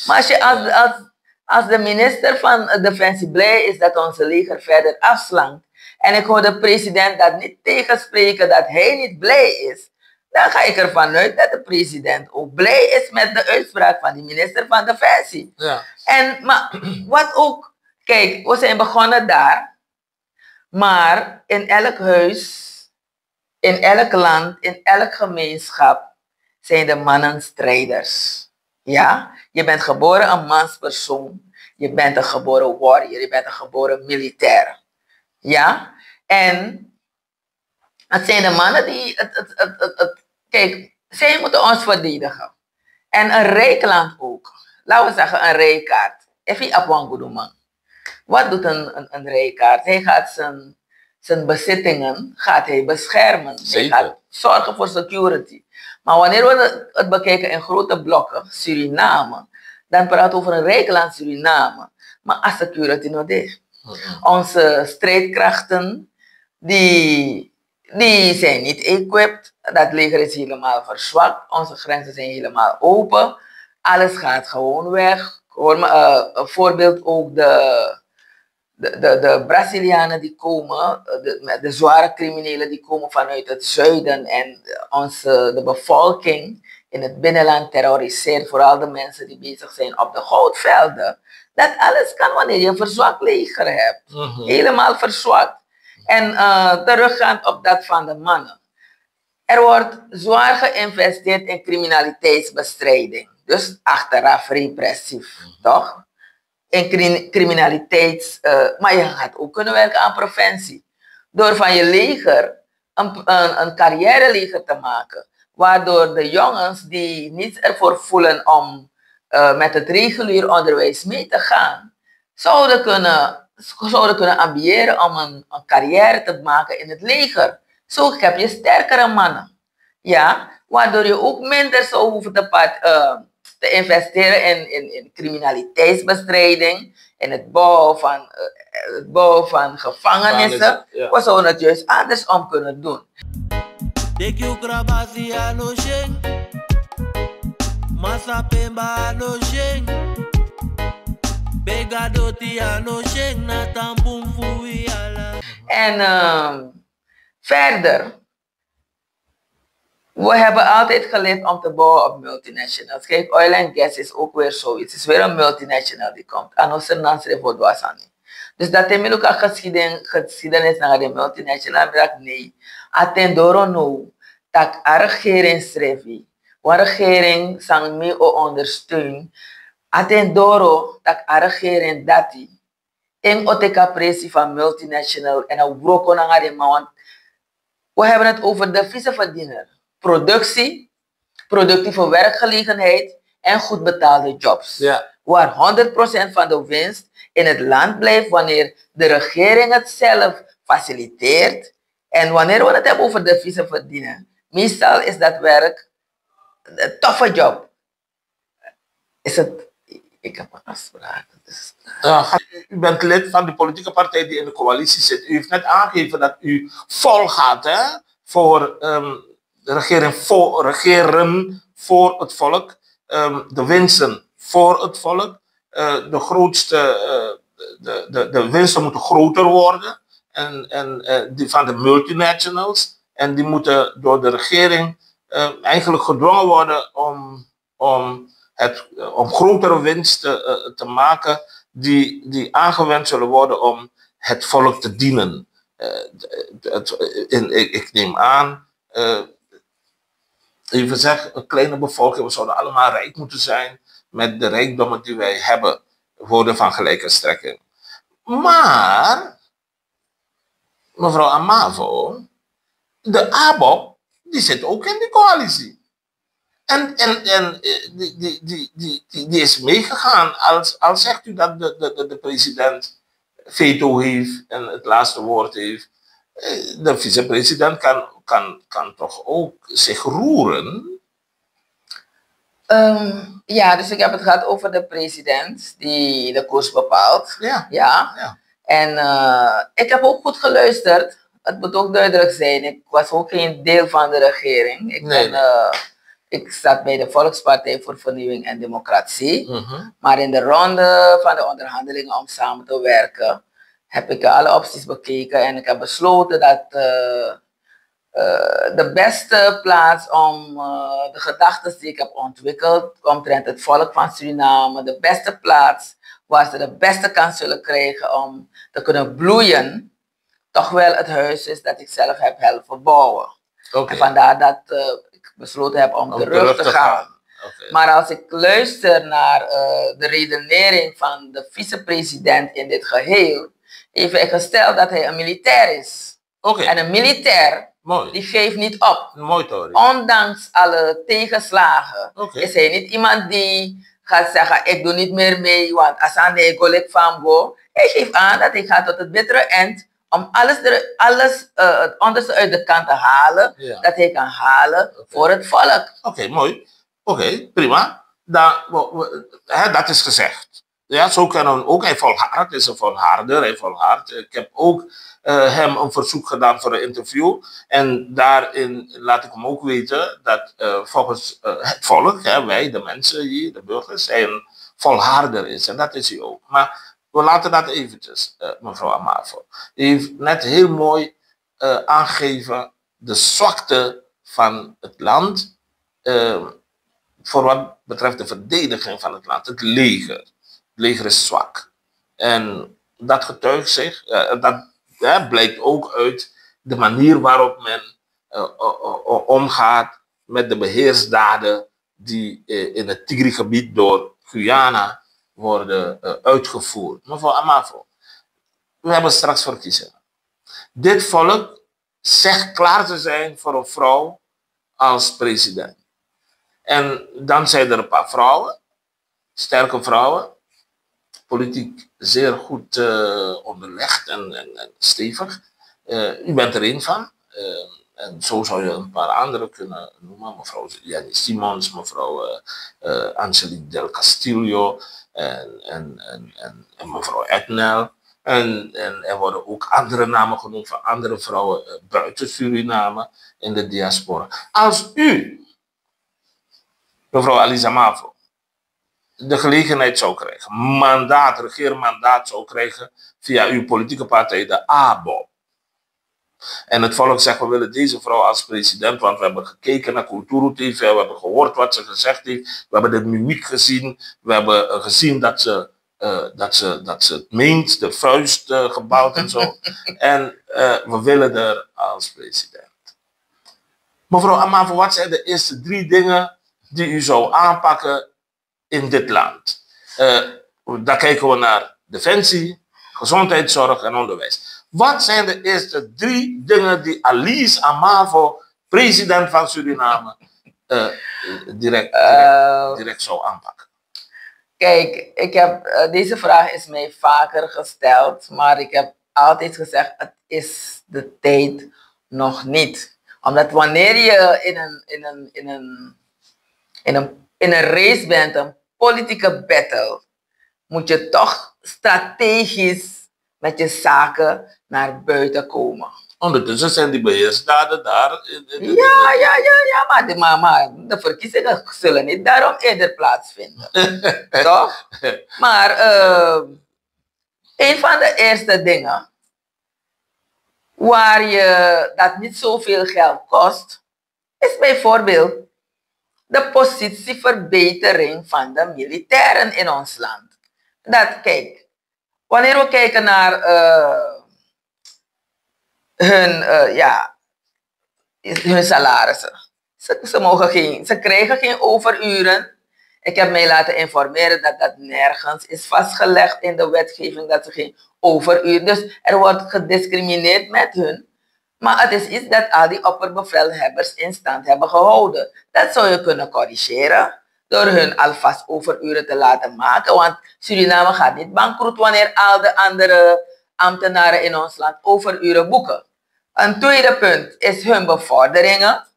Maar als de minister van Defensie blij is dat onze leger verder afslankt, en ik hoor de president dat niet tegenspreken dat hij niet blij is, dan ga ik ervan uit dat de president ook blij is met de uitspraak van de minister van Defensie. Maar wat ook, kijk, we zijn begonnen daar. Maar in elk huis, in elk land, in elk gemeenschap zijn de mannen strijders. Ja? Je bent geboren een manspersoon. Je bent een geboren warrior. Je bent een geboren militair. Ja? En het zijn de mannen die... Kijk, zij moeten ons verdedigen. En een rijk land ook. Laten we zeggen een rijkaart. Even op een goede man. Wat doet een rijkaard? Hij gaat zijn bezittingen beschermen. Hij gaat zorgen voor security. Maar wanneer we het bekijken in grote blokken, Suriname, dan praten we over een rijk land Suriname. Maar als security nog dicht. Onze strijdkrachten, die zijn niet equipped. Dat leger is helemaal verzwakt. Onze grenzen zijn helemaal open. Alles gaat gewoon weg. Een voorbeeld ook de Brazilianen die komen, de zware criminelen die komen vanuit het zuiden en de bevolking in het binnenland terroriseert, vooral de mensen die bezig zijn op de goudvelden. Dat alles kan wanneer je een verzwakt leger hebt. Helemaal verzwakt. En teruggaand op dat van de mannen. Er wordt zwaar geïnvesteerd in criminaliteitsbestrijding. Dus achteraf repressief, toch? In maar je gaat ook kunnen werken aan preventie. Door van je leger een carrière-leger te maken. Waardoor de jongens die niet ervoor voelen om met het regulier onderwijs mee te gaan, zouden kunnen ambiëren om een carrière te maken in het leger. Zo heb je sterkere mannen. Ja, waardoor je ook minder zou hoeven te investeren in criminaliteitsbestrijding, in het bouwen van gevangenissen. Ja. We zouden het juist andersom kunnen doen. En verder, we hebben altijd geleerd om te bouwen op multinationals. Kijk, oil and gas is ook weer zoiets. Het is weer een multinational die komt. Dus dat is ook een geschiedenis naar de multinational. Nee, atendoro no, dat de regering schreef, waar de regering sang mee ondersteunt. Atendoro dat de regering dati. En oteka pressie van multinational en een broko naar de man. We hebben het over de viceverdiener. Productie, productieve werkgelegenheid en goed betaalde jobs. Ja. Waar 100% van de winst in het land blijft wanneer de regering het zelf faciliteert. En wanneer we het hebben over de viceverdiener, meestal is dat werk een toffe job. Ik heb een afspraak. Dus... u bent lid van de politieke partij die in de coalitie zit. U heeft net aangegeven dat u vol gaat, hè, voor regeren voor het volk, de winsten voor het volk. De winsten moeten groter worden en die van de multinationals. En die moeten door de regering eigenlijk gedwongen worden om grotere winsten te maken die aangewend zullen worden om het volk te dienen. Ik neem aan, even zeg, een kleine bevolking, we zouden allemaal rijk moeten zijn met de rijkdommen die wij hebben, worden van gelijke strekking. Maar, mevrouw Amavo, de ABOP, die zit ook in die coalitie. En die is meegegaan. Als zegt u dat de president veto heeft en het laatste woord heeft. De vicepresident kan toch ook zich roeren? Ja, dus ik heb het gehad over de president die de koers bepaalt. Ja. En ik heb ook goed geluisterd. Het moet ook duidelijk zijn. Ik was ook geen deel van de regering. Ik zat bij de Volkspartij voor Vernieuwing en Democratie. Maar in de ronde van de onderhandelingen om samen te werken, heb ik alle opties bekeken en ik heb besloten dat de beste plaats om de gedachten die ik heb ontwikkeld omtrent het volk van Suriname, de beste plaats waar ze de beste kans zullen krijgen om te kunnen bloeien, toch wel het huis is dat ik zelf heb helpen bouwen. Okay. En vandaar dat ik besloten heb om terug te gaan. Okay. Maar als ik luister naar de redenering van de vicepresident in dit geheel, heeft hij gesteld dat hij een militair is. Okay. En een militair, die geeft niet op. Ondanks alle tegenslagen is hij niet iemand die gaat zeggen, ik doe niet meer mee, want als aan de golek van go. Hij geeft aan dat hij gaat tot het bittere eind om alles het onderste uit de kant te halen, dat hij kan halen voor het volk. Oké, mooi. Oké, prima. Dat is gezegd. Ja, zo kunnen we ook. Hij volhardt, is een volharder, hij volhardt. Ik heb ook hem een verzoek gedaan voor een interview. En daarin laat ik hem ook weten dat volgens het volk, wij, de mensen hier, de burgers, hij een volharder is. En dat is hij ook. Maar we laten dat eventjes, mevrouw Amavo. U heeft net heel mooi aangegeven de zwakte van het land voor wat betreft de verdediging van het land, het leger. Het leger is zwak. En dat getuigt zich, dat blijkt ook uit de manier waarop men omgaat met de beheersdaden die in het Tigri-gebied door Guyana worden uitgevoerd. Mevrouw Amavo, we hebben straks verkiezingen. Dit volk zegt klaar te zijn voor een vrouw als president. En dan zijn er een paar vrouwen, sterke vrouwen, politiek zeer goed onderlegd en stevig. U bent er een van. En zo zou je een paar andere kunnen noemen. Mevrouw Jenny Simons, mevrouw Angelique Del Castillo en mevrouw Etnel. En er worden ook andere namen genoemd van andere vrouwen buiten Suriname in de diaspora. Als u, mevrouw Alice Amavo, de gelegenheid zou krijgen, regeermandaat zou krijgen via uw politieke partij, de ABO. En het volk zegt, we willen deze vrouw als president, want we hebben gekeken naar Kulturu TV, we hebben gehoord wat ze gezegd heeft, we hebben de mimiek gezien, we hebben gezien dat ze het meent, de vuist gebouwd en zo. En we willen er als president. Mevrouw Amavo, wat zijn de eerste 3 dingen die u zou aanpakken in dit land? Daar kijken we naar defensie, gezondheidszorg en onderwijs. Wat zijn de eerste 3 dingen die Alice Amavo, president van Suriname, direct zou aanpakken? Kijk, deze vraag is mij vaker gesteld, maar ik heb altijd gezegd, het is de tijd nog niet. Omdat wanneer je in een race bent, een politieke battle, moet je toch strategisch met je zaken naar buiten komen. Ondertussen zijn die beheersdaden daar. Maar de verkiezingen zullen niet daarom eerder plaatsvinden. Toch? Maar een van de eerste dingen waar je dat niet zoveel geld kost, is bijvoorbeeld de positieverbetering van de militairen in ons land. Dat, kijk, wanneer we kijken naar hun salarissen. Ze krijgen geen overuren. Ik heb mij laten informeren dat dat nergens is vastgelegd in de wetgeving, dat ze geen overuren. Dus er wordt gediscrimineerd met hun. Maar het is iets dat al die opperbevelhebbers in stand hebben gehouden. Dat zou je kunnen corrigeren door hun alvast overuren te laten maken. Want Suriname gaat niet bankroet wanneer al de andere ambtenaren in ons land overuren boeken. Een tweede punt is hun bevorderingen.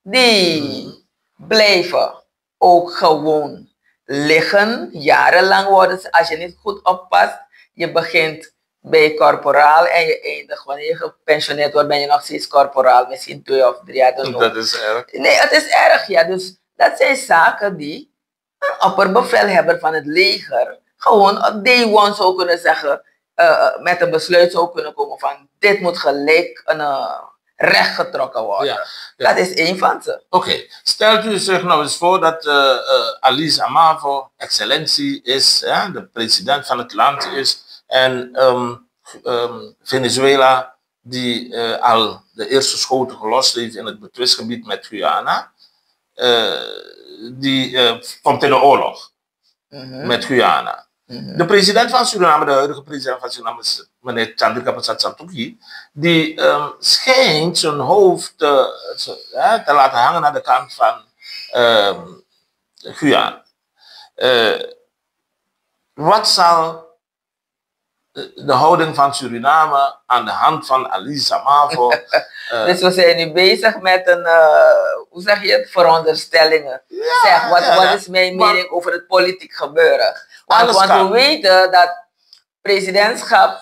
Die blijven ook gewoon liggen. Jarenlang worden ze, als je niet goed oppast, je begint bij corporaal en je eindigt. Wanneer je gepensioneerd wordt, ben je nog steeds corporaal. Misschien 2 of 3 jaar. Dat is erg. Nee, het is erg, ja. Dus dat zijn zaken die een opperbevelhebber van het leger gewoon op day one zou kunnen zeggen, met een besluit zou kunnen komen van dit moet gelijk recht getrokken worden. Ja. Dat is één van ze. Oké. Stelt u zich nou eens voor dat Alice Amavo, excellentie, is, de president van het land is, en Venezuela, die al de eerste schoten gelost heeft in het betwistgebied met Guyana, die komt in de oorlog met Guyana. De president van Suriname, de huidige president van Suriname, meneer Chandrika Persat Santokhi, die schijnt zijn hoofd te laten hangen aan de kant van Guyana. Wat zal de houding van Suriname aan de hand van Alice Amavo... Dus we zijn nu bezig met een, hoe zeg je het, veronderstellingen. Zeg, wat is mijn mening over het politiek gebeuren? Want we weten dat presidentschap,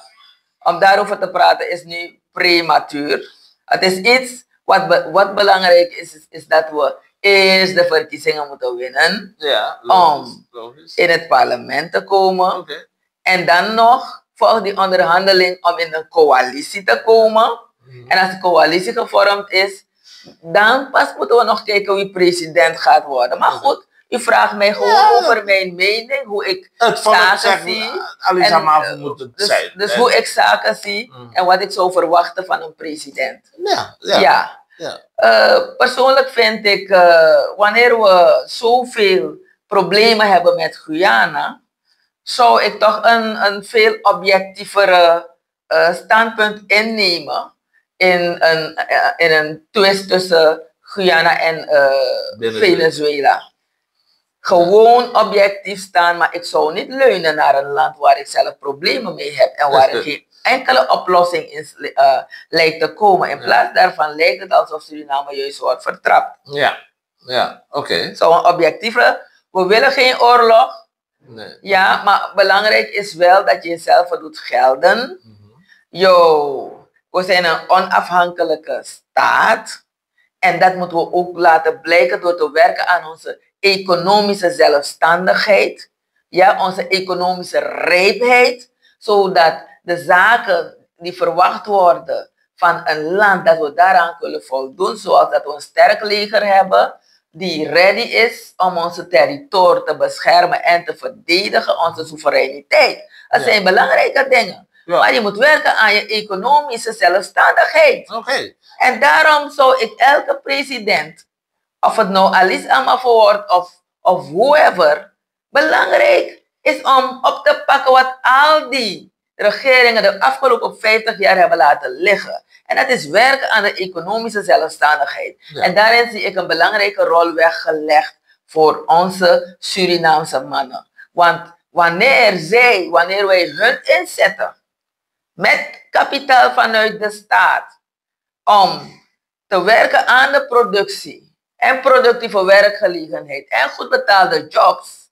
om daarover te praten, is nu prematuur. Het is iets wat belangrijk is dat we eerst de verkiezingen moeten winnen. Ja, om in het parlement te komen. Okay. En dan nog volgt die onderhandeling om in een coalitie te komen. En als de coalitie gevormd is, dan pas moeten we nog kijken wie president gaat worden. Maar goed, u vraagt mij gewoon over mijn mening, hoe ik zaken zie. Dus hoe ik zaken zie en wat ik zou verwachten van een president. Ja. Persoonlijk vind ik, wanneer we zoveel problemen hebben met Guyana, zou ik toch een veel objectievere standpunt innemen in een twist tussen Guyana en Venezuela. Gewoon objectief staan, maar ik zou niet leunen naar een land waar ik zelf problemen mee heb en waar er geen enkele oplossing in lijkt te komen. In plaats daarvan lijkt het alsof Suriname juist wordt vertrapt. Ja, oké. Zo'n objectieve, we willen geen oorlog. Nee. Ja, maar belangrijk is wel dat je jezelf doet gelden. We zijn een onafhankelijke staat. En dat moeten we ook laten blijken door te werken aan onze economische zelfstandigheid. Ja, onze economische rijpheid. Zodat de zaken die verwacht worden van een land, dat we daaraan kunnen voldoen. Zoals dat we een sterk leger hebben, die ready is om onze territorium te beschermen en te verdedigen, onze soevereiniteit. Dat zijn belangrijke dingen. Ja. Maar je moet werken aan je economische zelfstandigheid. En daarom zou ik elke president, of het nou Alice Amafo wordt of whoever, belangrijk is om op te pakken wat al die regeringen de afgelopen 50 jaar hebben laten liggen. En dat is werken aan de economische zelfstandigheid. Ja. En daarin zie ik een belangrijke rol weggelegd voor onze Surinaamse mannen. Want wanneer wij hun inzetten met kapitaal vanuit de staat om te werken aan de productie en productieve werkgelegenheid en goed betaalde jobs,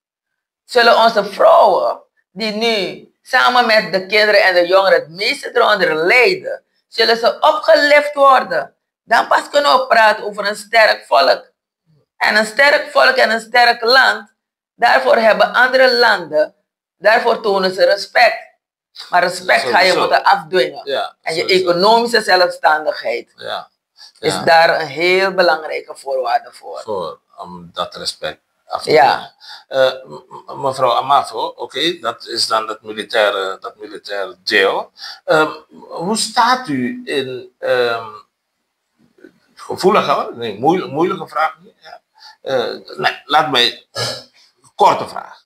zullen onze vrouwen die nu samen met de kinderen en de jongeren het meeste eronder lijden, zullen ze opgelift worden. Dan pas kunnen we praten over een sterk volk. En een sterk volk en een sterk land, daarvoor hebben andere landen, daarvoor tonen ze respect. Maar respect ga je moeten afdwingen. Ja, en je economische zelfstandigheid is daar een heel belangrijke voorwaarde voor. Om dat respect af te dwingen. Mevrouw Amafo, dat is dan dat militaire deel. Hoe staat u in gevoelige, moeilijke vraag? Laat mij korte vraag.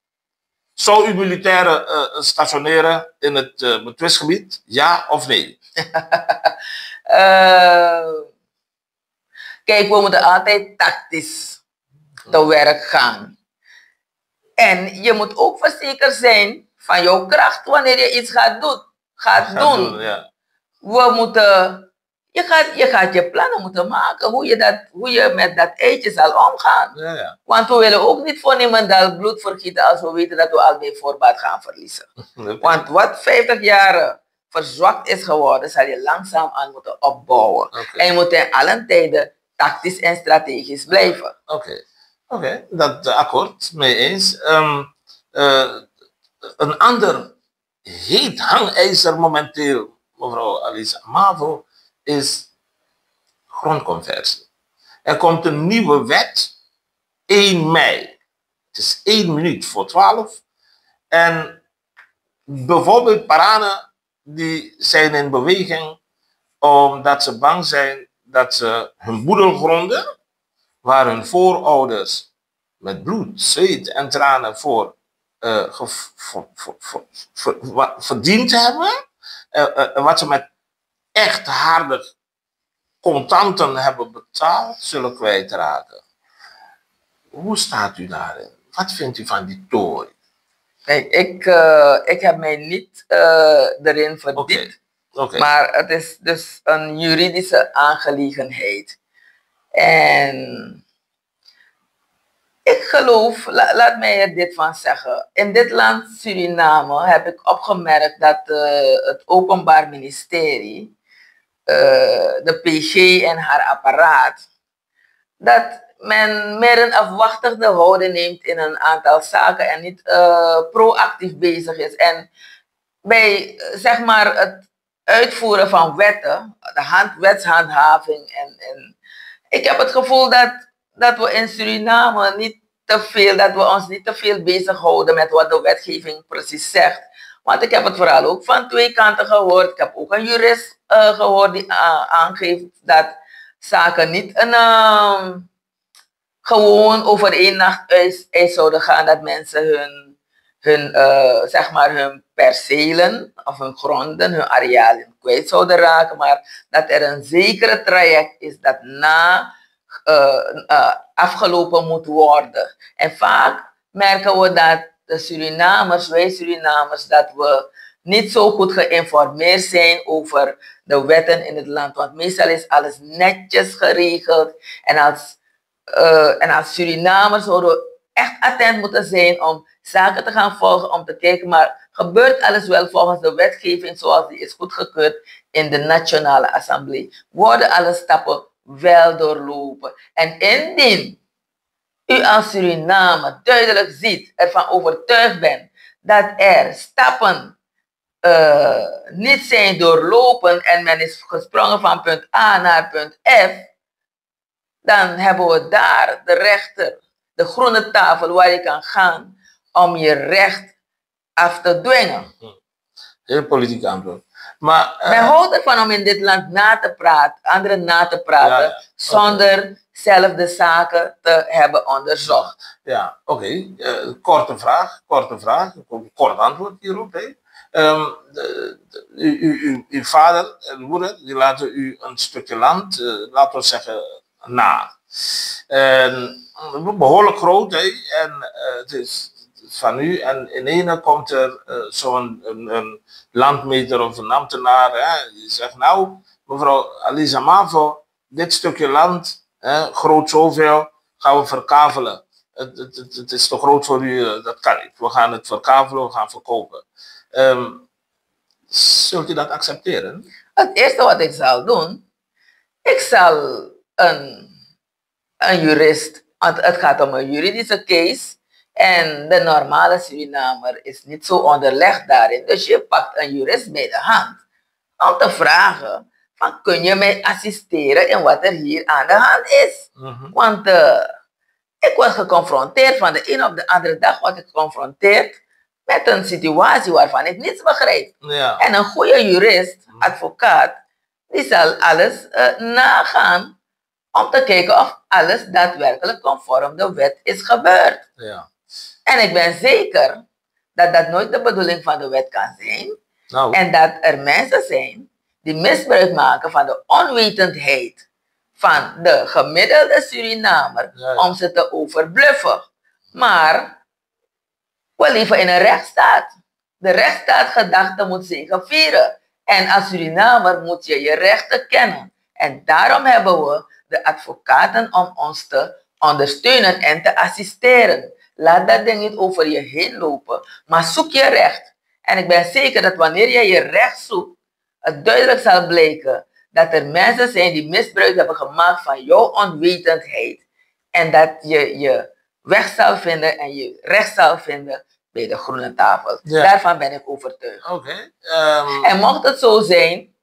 Zou u militairen stationeren in het betwistgebied? Ja of nee? Kijk, we moeten altijd tactisch te werk gaan. En je moet ook verzekerd zijn van jouw kracht wanneer je iets gaat doen. We moeten, je gaat je plannen moeten maken hoe je met dat eitje zal omgaan. Want we willen ook niet voor niemandal bloed vergieten als we weten dat we al bij voorbaat gaan verliezen. Want wat 50 jaar verzwakt is geworden, zal je langzaam aan moeten opbouwen. En je moet in alle tijden tactisch en strategisch blijven. Dat akkoord, mee eens. Een ander heet hangijzer momenteel, mevrouw Alice Amafo, is grondconversie. Er komt een nieuwe wet 1 mei. Het is 1 minuut voor 12. En bijvoorbeeld Paranen die zijn in beweging omdat ze bang zijn dat ze hun boedelgronden, waar hun voorouders met bloed, zweet en tranen voor verdiend hebben, wat ze met echt harde contanten hebben betaald, zullen kwijtraken. Hoe staat u daarin? Wat vindt u van die tooi? Kijk, ik heb mij niet erin verdiept. Maar het is dus een juridische aangelegenheid. En ik geloof, laat mij er dit van zeggen. In dit land Suriname heb ik opgemerkt dat het Openbaar Ministerie, de PG en haar apparaat, dat men meer een afwachtende houding neemt in een aantal zaken en niet proactief bezig is. En bij zeg maar het uitvoeren van wetten, de wetshandhaving en ik heb het gevoel dat we in Suriname dat we ons niet te veel bezighouden met wat de wetgeving precies zegt. Want ik heb het vooral ook van 2 kanten gehoord. Ik heb ook een jurist gehoord die aangeeft dat zaken niet gewoon over één nacht uit zouden gaan, dat mensen hun percelen of hun gronden, hun arealen kwijt zouden raken, maar dat er een zekere traject is dat afgelopen moet worden. En vaak merken we dat wij Surinamers, dat we niet zo goed geïnformeerd zijn over de wetten in het land. Want meestal is alles netjes geregeld. En als Surinamers zouden we echt attent moeten zijn om zaken te gaan volgen, om te kijken, maar gebeurt alles wel volgens de wetgeving zoals die is goedgekeurd in de Nationale Assemblée? Worden alle stappen wel doorlopen? En indien u als Surinamer duidelijk ziet, ervan overtuigd bent dat er stappen niet zijn doorlopen en men is gesprongen van punt A naar punt F, dan hebben we daar de rechter, de groene tafel waar je kan gaan om je recht af te dwingen. Heel politiek antwoord. Maar men houdt ervan om in dit land anderen na te praten, zonder zelf de zaken te hebben onderzocht. Ja, oké. Korte vraag. Kort antwoord hierop. Uw vader en moeder, die laten u een stukje land, laten we zeggen, na. Behoorlijk groot, en het is van u. En in ene komt er zo'n een landmeter of een ambtenaar. Die zegt, nou, mevrouw Alisa Mavo, dit stukje land, groot zoveel, gaan we verkavelen. Het is te groot voor u, dat kan niet. We gaan het verkavelen, we gaan verkopen. Zult u dat accepteren? Het eerste wat ik zal doen, ik zal een jurist, want het gaat om een juridische case en de normale Surinamer is niet zo onderlegd daarin. Dus je pakt een jurist bij de hand om te vragen van, kun je mij assisteren in wat er hier aan de hand is? Want ik word geconfronteerd, van de een op de andere dag word ik geconfronteerd met een situatie waarvan ik niets begrijp. Ja. En een goede jurist, advocaat, die zal alles nagaan om te kijken of alles daadwerkelijk conform de wet is gebeurd. Ja. En ik ben zeker dat dat nooit de bedoeling van de wet kan zijn. Nou. En dat er mensen zijn die misbruik maken van de onwetendheid van de gemiddelde Surinamer, om ze te overbluffen. Maar we leven in een rechtsstaat. De rechtsstaatgedachte moet zegevieren. En als Surinamer moet je je rechten kennen. En daarom hebben we de advocaten om ons te ondersteunen en te assisteren. Laat dat ding niet over je heen lopen, maar zoek je recht. En ik ben zeker dat wanneer je je recht zoekt, het duidelijk zal blijken dat er mensen zijn die misbruik hebben gemaakt van jouw onwetendheid. En dat je je weg zal vinden en je recht zal vinden bij de groene tafel. Ja. Daarvan ben ik overtuigd. Oké. En mocht het zo zijn,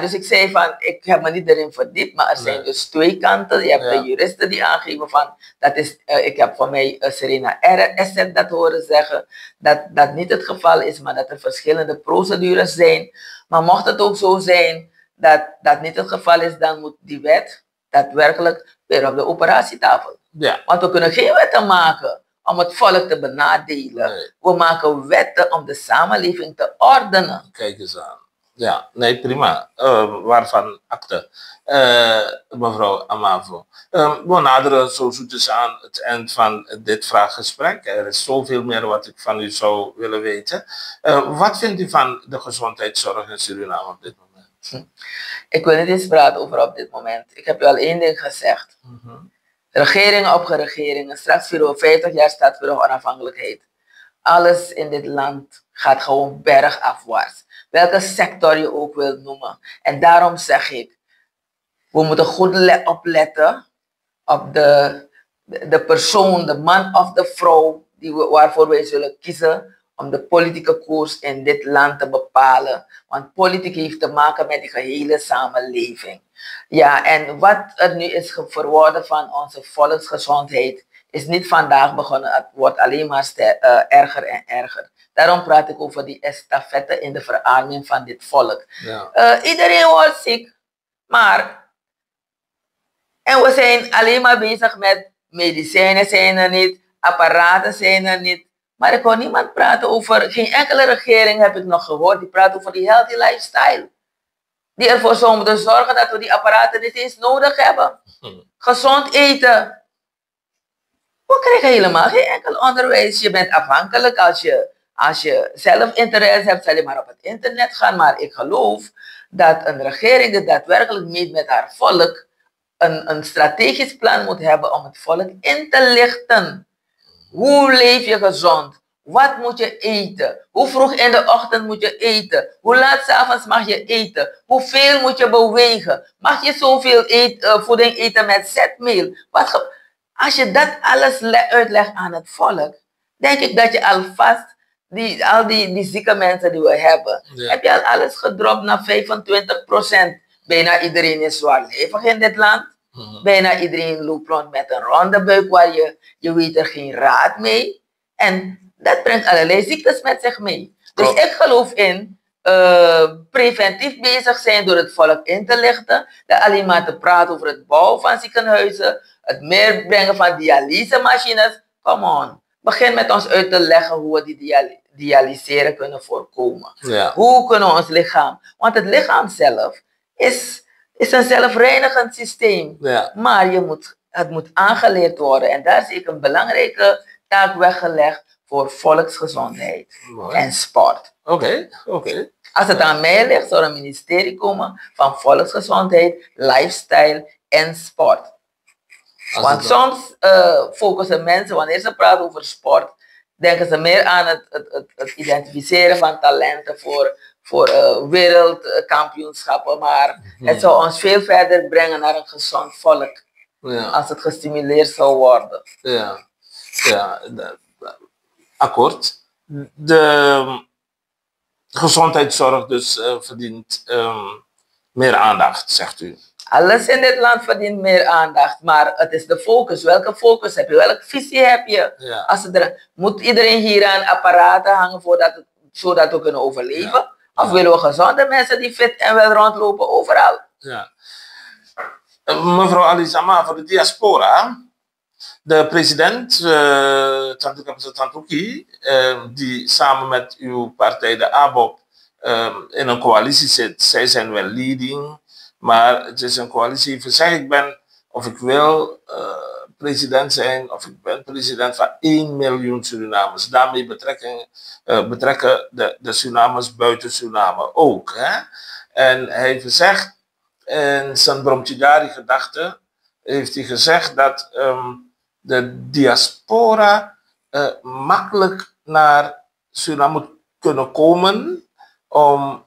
dus ik zei van, ik heb me niet erin verdiept, maar er zijn dus twee kanten. Je hebt de juristen die aangeven van, dat is, ik heb van mij Serena Esset dat horen zeggen, dat dat niet het geval is, maar dat er verschillende procedures zijn. Maar mocht het ook zo zijn dat dat niet het geval is, dan moet die wet daadwerkelijk weer op de operatietafel. Ja. Want we kunnen geen wetten maken om het volk te benadelen. Nee. We maken wetten om de samenleving te ordenen. Kijk eens aan. Ja, nee, prima. Waarvan akte, mevrouw Amavo. We naderen zo zoetjes aan het eind van dit vraaggesprek. Er is zoveel meer wat ik van u zou willen weten. Wat vindt u van de gezondheidszorg in Suriname op dit moment? Ik wil niet eens praten over op dit moment. Ik heb u al één ding gezegd. Regeringen op regeringen. Straks vieren we 50 jaar staatsburger onafhankelijkheid. Alles in dit land gaat gewoon bergafwaarts. Welke sector je ook wilt noemen. En daarom zeg ik, we moeten goed opletten op de persoon, de man of de vrouw waarvoor wij zullen kiezen om de politieke koers in dit land te bepalen. Want politiek heeft te maken met de gehele samenleving. Ja, en wat er nu is verworden van onze volksgezondheid is niet vandaag begonnen. Het wordt alleen maar erger en erger. Daarom praat ik over die estafette in de verarming van dit volk. Ja. Iedereen wordt ziek, maar En we zijn alleen maar bezig met medicijnen zijn er niet, apparaten zijn er niet. Maar ik hoor niemand praten over, geen enkele regering heb ik nog gehoord, die praat over die healthy lifestyle. Die ervoor zou moeten zorgen dat we die apparaten niet eens nodig hebben. Gezond eten. We krijgen helemaal geen enkel onderwijs. Je bent afhankelijk als je zelf interesse hebt, zal je maar op het internet gaan. Maar ik geloof dat een regering die daadwerkelijk meet met haar volk een strategisch plan moet hebben om het volk in te lichten. Hoe leef je gezond? Wat moet je eten? Hoe vroeg in de ochtend moet je eten? Hoe laat 's avonds mag je eten? Hoeveel moet je bewegen? Mag je zoveel voeding eten met zetmeel? Als je dat alles uitlegt aan het volk, denk ik dat je alvast al die zieke mensen die we hebben, heb je al alles gedropt naar 25%. Bijna iedereen is zwaarlijvig in dit land. Bijna iedereen loopt rond met een ronde buik waar je weet er geen raad mee. En dat brengt allerlei ziektes met zich mee. Dus ik geloof in preventief bezig zijn door het volk in te lichten. Dat alleen maar te praten over het bouwen van ziekenhuizen. Het meer brengen van dialysemachines. Come on. Begin met ons uit te leggen hoe we die dialyseren kunnen voorkomen. Ja. Hoe kunnen we ons lichaam... Want het lichaam zelf is een zelfreinigend systeem. Ja. Maar het moet aangeleerd worden. En daar zie ik een belangrijke taak weggelegd voor volksgezondheid en sport. Oké. Als het aan mij ligt, zou er een ministerie komen van volksgezondheid, lifestyle en sport. Want soms focussen mensen, wanneer ze praten over sport, denken ze meer aan het identificeren van talenten voor wereldkampioenschappen. Maar het zou ons veel verder brengen naar een gezond volk. Ja. Als het gestimuleerd zou worden. Ja, akkoord. De gezondheidszorg dus verdient meer aandacht, zegt u. Alles in dit land verdient meer aandacht, maar het is de focus. Welke focus heb je? Welke visie heb je? Ja. Moet iedereen hier aan apparaten hangen zodat we kunnen overleven? Ja. Of willen we gezonde mensen die fit en wel rondlopen overal? Ja. Mevrouw Alizama, voor de diaspora, de president, Tantouki, die samen met uw partij, de ABOP, in een coalitie zit. Zij zijn wel leading, maar het is een coalitie. Zeg ik ben, of ik wil president zijn, of ik ben president van 1 miljoen Surinamers. Daarmee betrekken de Surinamers buiten Suriname ook. Hè? En hij heeft gezegd, in zijn Bromtjidari-gedachte, heeft hij gezegd dat de diaspora makkelijk naar Suriname moet kunnen komen om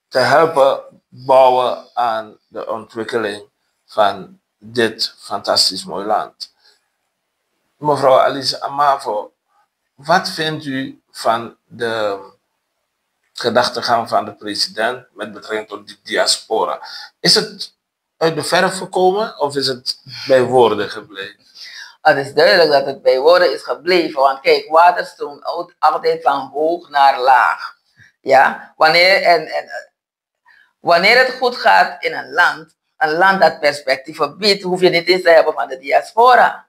te helpen bouwen aan de ontwikkeling van dit fantastisch mooi land. Mevrouw Alice Amavo, wat vindt u van de gedachtegang van de president met betrekking tot die diaspora? Is het uit de verf gekomen of is het bij woorden gebleven? Het is duidelijk dat het bij woorden is gebleven, want kijk, water stroomt altijd van hoog naar laag. Ja? Wanneer het goed gaat in een land dat perspectieven biedt, hoef je niet eens te hebben van de diaspora.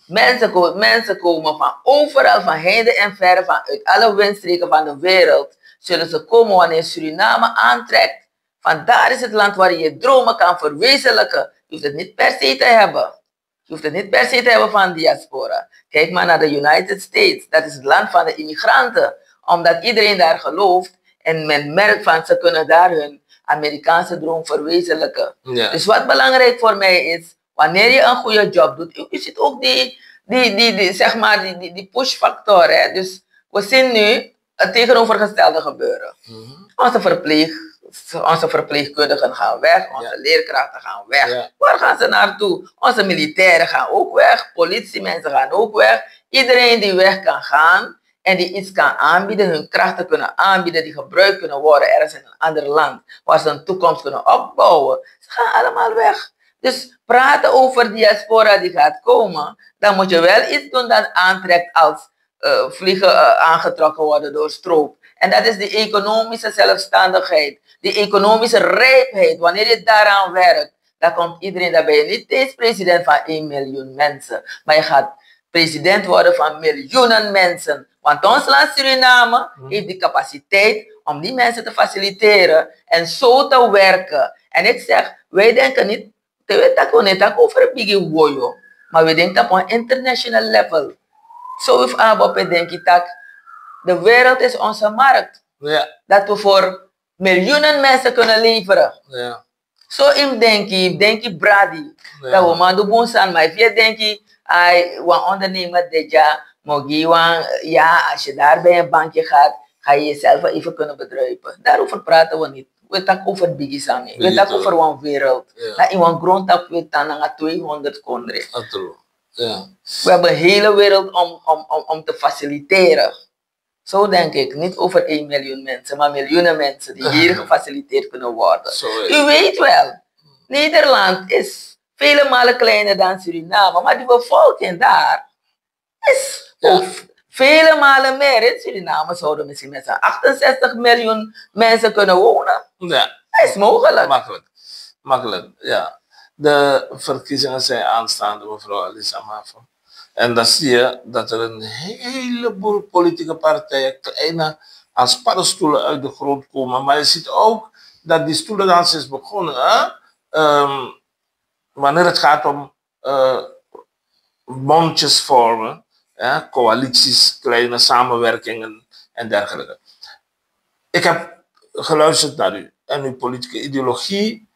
Mensen komen van overal, van heinde en verre, uit alle windstreken van de wereld, zullen ze komen wanneer Suriname aantrekt. Vandaar is het land waar je je dromen kan verwezenlijken. Je hoeft het niet per se te hebben. Je hoeft het niet per se te hebben van diaspora. Kijk maar naar de United States. Dat is het land van de immigranten. Omdat iedereen daar gelooft en men merkt van ze kunnen daar hun Amerikaanse droom verwezenlijken. Ja. Dus wat belangrijk voor mij is, wanneer je een goede job doet, je ziet ook die push-factor. Hè? Dus we zien nu het tegenovergestelde gebeuren. Onze verpleegkundigen gaan weg, onze leerkrachten gaan weg. Ja. Waar gaan ze naartoe? Onze militairen gaan ook weg, politiemensen gaan ook weg. Iedereen die weg kan gaan en die iets kan aanbieden, hun krachten kunnen aanbieden, die gebruikt kunnen worden ergens in een ander land, waar ze een toekomst kunnen opbouwen. Ze gaan allemaal weg. Dus praten over diaspora die gaat komen, dan moet je wel iets doen dat aantrekt als vliegen aangetrokken worden door stroop. En dat is die economische zelfstandigheid, die economische rijpheid. Wanneer je daaraan werkt, dan komt iedereen, dan ben je niet eens president van 1 miljoen mensen. Maar je gaat president worden van miljoenen mensen. Want ons land Suriname heeft de capaciteit om die mensen te faciliteren en zo te werken. En ik zeg, wij denken niet, we weten niet over biggie woyo, maar we denken op een international level. Zo heeft ABOP denk ik dat de wereld is onze markt. Ja. Dat we voor miljoenen mensen kunnen leveren. Ja. Zo denk ik bradi. Dat we maar doen zijn, maar if je denk ik, een ondernemer dit jaar, ja, als je daar bij een bankje gaat, ga je jezelf even kunnen bedruipen. Daarover praten we niet. We praten over biggies aan. We praten over een wereld. Dat in een grondtap we dan 200 kondre. Ja. We hebben een hele wereld om te faciliteren. Zo denk ik. Niet over 1 miljoen mensen, maar miljoenen mensen die hier gefaciliteerd kunnen worden. U weet wel, Nederland is vele malen kleiner dan Suriname, maar die bevolking daar is ook vele malen meer. In Suriname zouden misschien met 68 miljoen mensen kunnen wonen. Ja. Dat is mogelijk. Makkelijk, ja. De verkiezingen zijn aanstaande, mevrouw Elisa Mavo. En dan zie je dat er een heleboel politieke partijen, kleine als paddenstoelen uit de grond komen. Maar je ziet ook dat die stoelendans is begonnen. Wanneer het gaat om mondjes vormen, coalities, kleine samenwerkingen en dergelijke. Ik heb geluisterd naar u. En uw politieke ideologie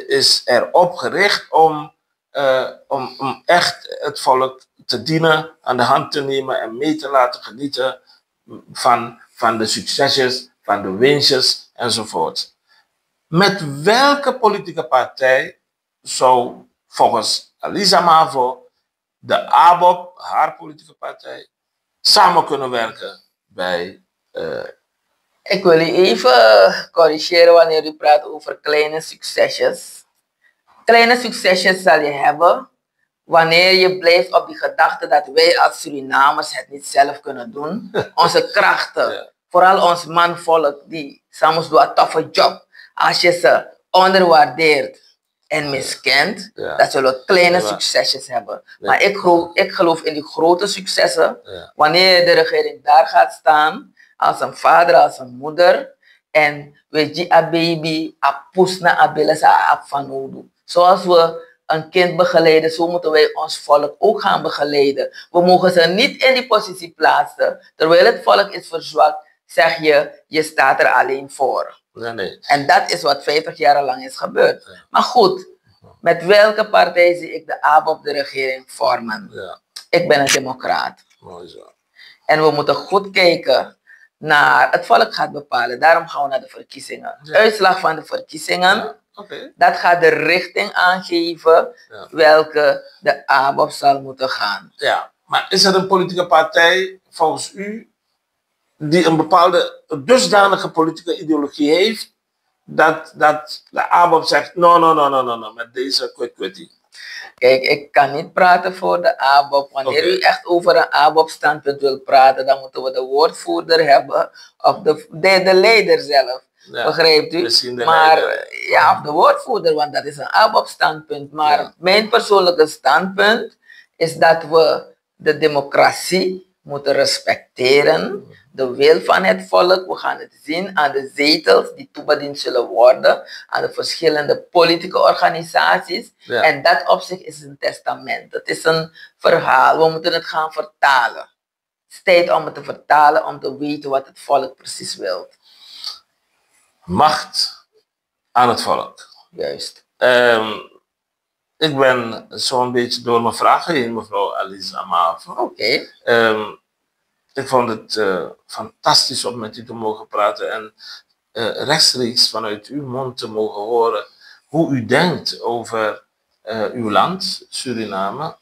is erop gericht om echt het volk te dienen, aan de hand te nemen en mee te laten genieten van de succesjes, van de winstjes enzovoort. Met welke politieke partij zou volgens Elisa Mavo de ABOP, haar politieke partij, samen kunnen werken bij... Ik wil u even corrigeren wanneer u praat over kleine succesjes. Kleine succesjes zal je hebben wanneer je blijft op die gedachte dat wij als Surinamers het niet zelf kunnen doen. Onze krachten, vooral ons manvolk, die soms doen een toffe job. Als je ze onderwaardeert en miskent, dan zullen we kleine succesjes hebben. Maar ik geloof in die grote successen, wanneer de regering daar gaat staan, als een vader, als een moeder, en we die a baby, a pusna, a belesa, a fanodu. Zoals we een kind begeleiden, zo moeten wij ons volk ook gaan begeleiden. We mogen ze niet in die positie plaatsen. Terwijl het volk is verzwakt, zeg je, je staat er alleen voor. Nee. En dat is wat 50 jaar lang is gebeurd. Ja. Maar goed, met welke partij zie ik de ABOP de regering vormen? Ja. Ik ben een democraat. Mooi zo. En we moeten goed kijken naar, het volk gaat bepalen. Daarom gaan we naar de verkiezingen. Ja. Uitslag van de verkiezingen. Ja. Dat gaat de richting aangeven welke de ABOP zal moeten gaan. Ja, maar is er een politieke partij volgens u die een bepaalde dusdanige politieke ideologie heeft dat de ABOP zegt no, met deze kwitty? Kijk, ik kan niet praten voor de ABOP. Wanneer u echt over een ABOP-standpunt wil praten, dan moeten we de woordvoerder hebben of de leider zelf. Ja, begrijpt u? Maar of de woordvoerder, want dat is een ABOP-standpunt. Maar mijn persoonlijke standpunt is dat we de democratie moeten respecteren. De wil van het volk. We gaan het zien aan de zetels die toebediend zullen worden. Aan de verschillende politieke organisaties. Ja. En dat op zich is een testament. Het is een verhaal. We moeten het gaan vertalen. Het is tijd om het te vertalen, om te weten wat het volk precies wil. Macht aan het volk. Juist. Ik ben zo'n beetje door mijn vragen heen, mevrouw Elisa Mavo. Oké. Ik vond het fantastisch om met u te mogen praten en rechtstreeks vanuit uw mond te mogen horen hoe u denkt over uw land, Suriname,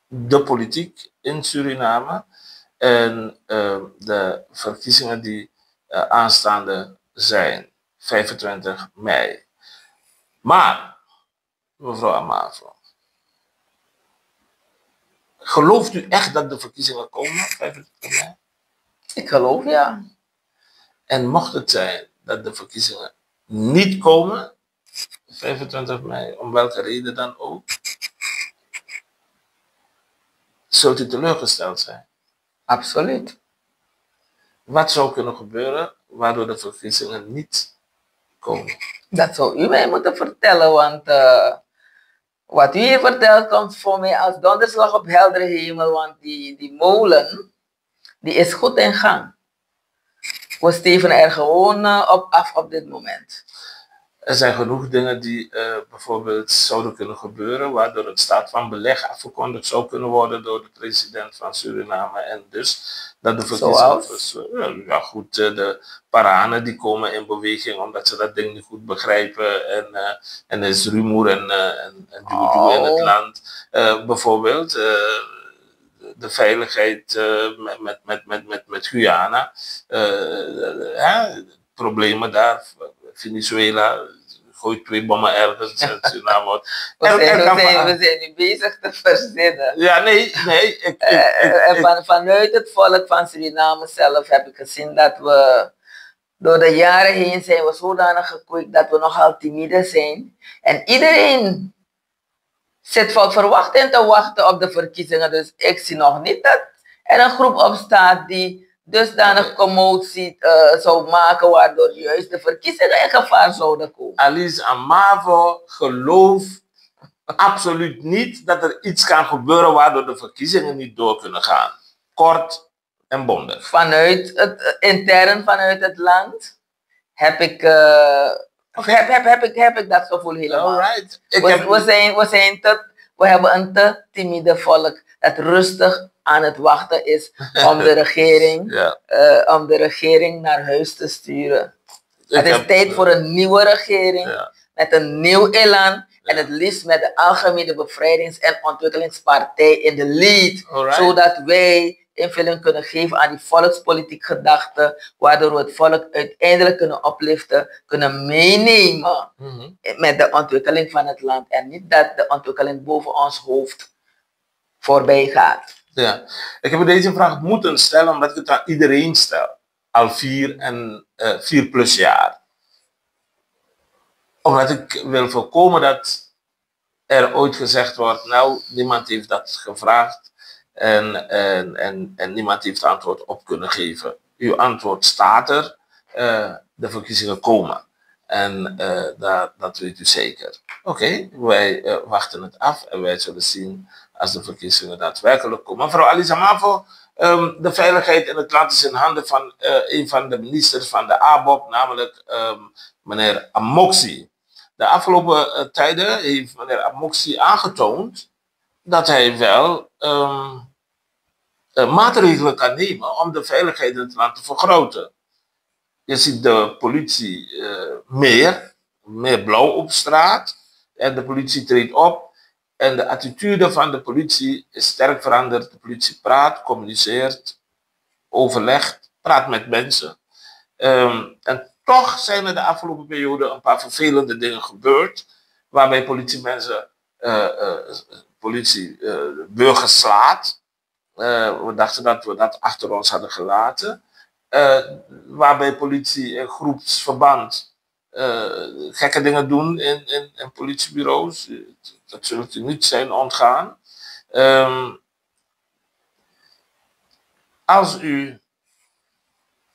de politiek in Suriname en de verkiezingen die aanstaande zijn, 25 mei. Maar, mevrouw Amavo, gelooft u echt dat de verkiezingen komen, 25 mei? Ik geloof, ja. En mocht het zijn dat de verkiezingen niet komen, 25 mei, om welke reden dan ook. Zult u teleurgesteld zijn? Absoluut. Wat zou kunnen gebeuren waardoor de verkiezingen niet komen? Dat zou u mij moeten vertellen, want wat u hier vertelt komt voor mij als donderslag op heldere hemel, want die molen, die is goed in gang. We steven er gewoon af op dit moment. Er zijn genoeg dingen die bijvoorbeeld zouden kunnen gebeuren, waardoor het staat van beleg afgekondigd zou kunnen worden door de president van Suriname. En dus dat de verkiezingen... Ja goed, de paranen die komen in beweging omdat ze dat ding niet goed begrijpen. En er is rumoer en duw in het land. Bijvoorbeeld de veiligheid met Guyana. Problemen daar. Venezuela gooit 2 bommen ergens en Suriname wordt. We zijn nu bezig te verzinnen. Ja, nee. Vanuit het volk van Suriname zelf heb ik gezien dat we door de jaren heen zijn we zodanig gekweekt dat we nogal timide zijn. En iedereen zit vol verwachting te wachten op de verkiezingen. Dus ik zie nog niet dat er een groep opstaat die dusdanig commotie zou maken waardoor juist de verkiezingen in gevaar zouden komen. Alice Amavo gelooft absoluut niet dat er iets kan gebeuren waardoor de verkiezingen niet door kunnen gaan. Kort en bondig. Intern vanuit het land heb ik, heb ik dat gevoel helemaal. Alright. We hebben een te timide volk dat rustig aan het wachten is om de regering naar huis te sturen. Het is tijd voor een nieuwe regering met een nieuw elan en het liefst met de Algemene Bevrijdings- en Ontwikkelingspartij in de lead, zodat wij invulling kunnen geven aan die volkspolitiek gedachte, waardoor we het volk uiteindelijk kunnen opliften, kunnen meenemen met de ontwikkeling van het land en niet dat de ontwikkeling boven ons hoofd voorbij gaat. Ja, ik heb deze vraag moeten stellen omdat ik het aan iedereen stel. Al 4+ jaar. Omdat ik wil voorkomen dat er ooit gezegd wordt, nou, niemand heeft dat gevraagd en niemand heeft antwoord op kunnen geven. Uw antwoord staat er, de verkiezingen komen. En dat weet u zeker. Oké, wij wachten het af en wij zullen zien als de verkiezingen daadwerkelijk komen. Mevrouw Alice Amavo, de veiligheid in het land is in handen van een van de ministers van de ABOP, namelijk meneer Amoxie. De afgelopen tijden heeft meneer Amoxie aangetoond dat hij wel maatregelen kan nemen om de veiligheid in het land te vergroten. Je ziet de politie meer blauw op straat en de politie treedt op. En de attitude van de politie is sterk veranderd. De politie praat, communiceert, overlegt, praat met mensen. En toch zijn er de afgelopen periode een paar vervelende dingen gebeurd. Waarbij burgers slaat. We dachten dat we dat achter ons hadden gelaten. Waarbij politie in groepsverband gekke dingen doen in politiebureaus. Dat zult u niet zijn ontgaan. Als u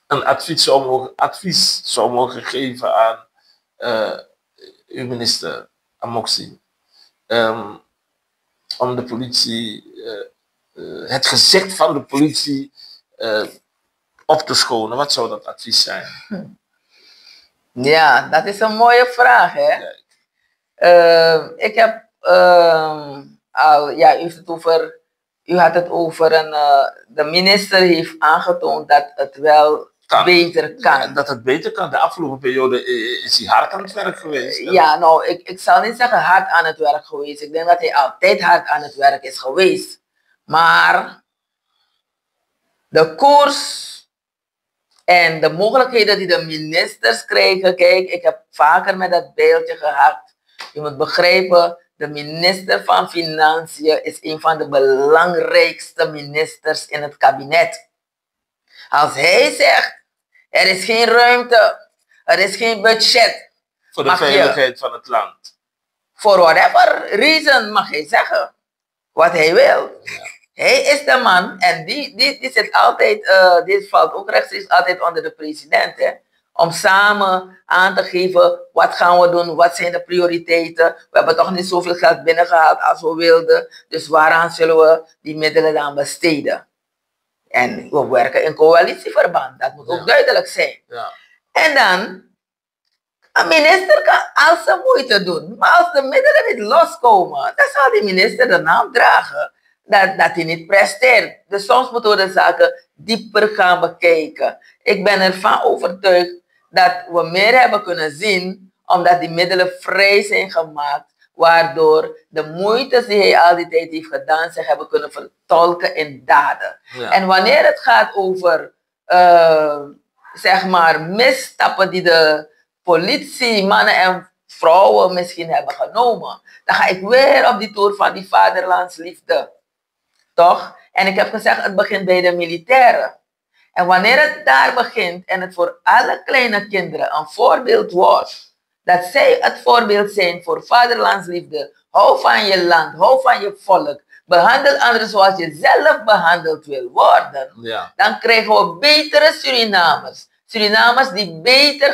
een advies zou mogen geven aan uw minister Amoxie, om de politie, het gezicht van de politie op te schonen, wat zou dat advies zijn? Ja, dat is een mooie vraag, hè? Ik heb u had het over de minister heeft aangetoond dat het wel beter kan. Ja, dat het beter kan. De afgelopen periode is hij hard aan het werk geweest. Ja, nou, ik zal niet zeggen hard aan het werk geweest. Ik denk dat hij altijd hard aan het werk is geweest. Maar de koers en de mogelijkheden die de ministers krijgen, kijk, ik heb vaker met dat beeldje gehakt. Je moet begrijpen, de minister van Financiën is een van de belangrijkste ministers in het kabinet. Als hij zegt, er is geen ruimte, er is geen budget, Voor de veiligheid van het land. For whatever reason mag hij zeggen wat hij wil. Ja. Hij is de man en die zit altijd, dit valt ook rechtstreeks altijd onder de president. Hè? Om samen aan te geven, wat gaan we doen, wat zijn de prioriteiten. We hebben toch niet zoveel geld binnengehaald als we wilden. Dus waaraan zullen we die middelen dan besteden? En we werken in coalitieverband, dat moet ook duidelijk zijn. Ja. En dan, een minister kan al zijn moeite doen. Maar als de middelen niet loskomen, dan zal die minister de naam dragen dat hij niet presteert. Dus soms moeten we de zaken dieper gaan bekijken. Ik ben ervan overtuigd dat we meer hebben kunnen zien, omdat die middelen vrij zijn gemaakt, waardoor de moeite die hij al die tijd heeft gedaan, zich hebben kunnen vertolken in daden. Ja. En wanneer het gaat over, zeg maar, misstappen die de politie, mannen en vrouwen misschien hebben genomen, dan ga ik weer op die toer van die vaderlandsliefde. Toch? En ik heb gezegd, het begint bij de militairen. En wanneer het daar begint en het voor alle kleine kinderen een voorbeeld wordt, dat zij het voorbeeld zijn voor vaderlandsliefde, hou van je land, hou van je volk, behandel anderen zoals je zelf behandeld wil worden, dan krijgen we betere Surinamers. Surinamers die beter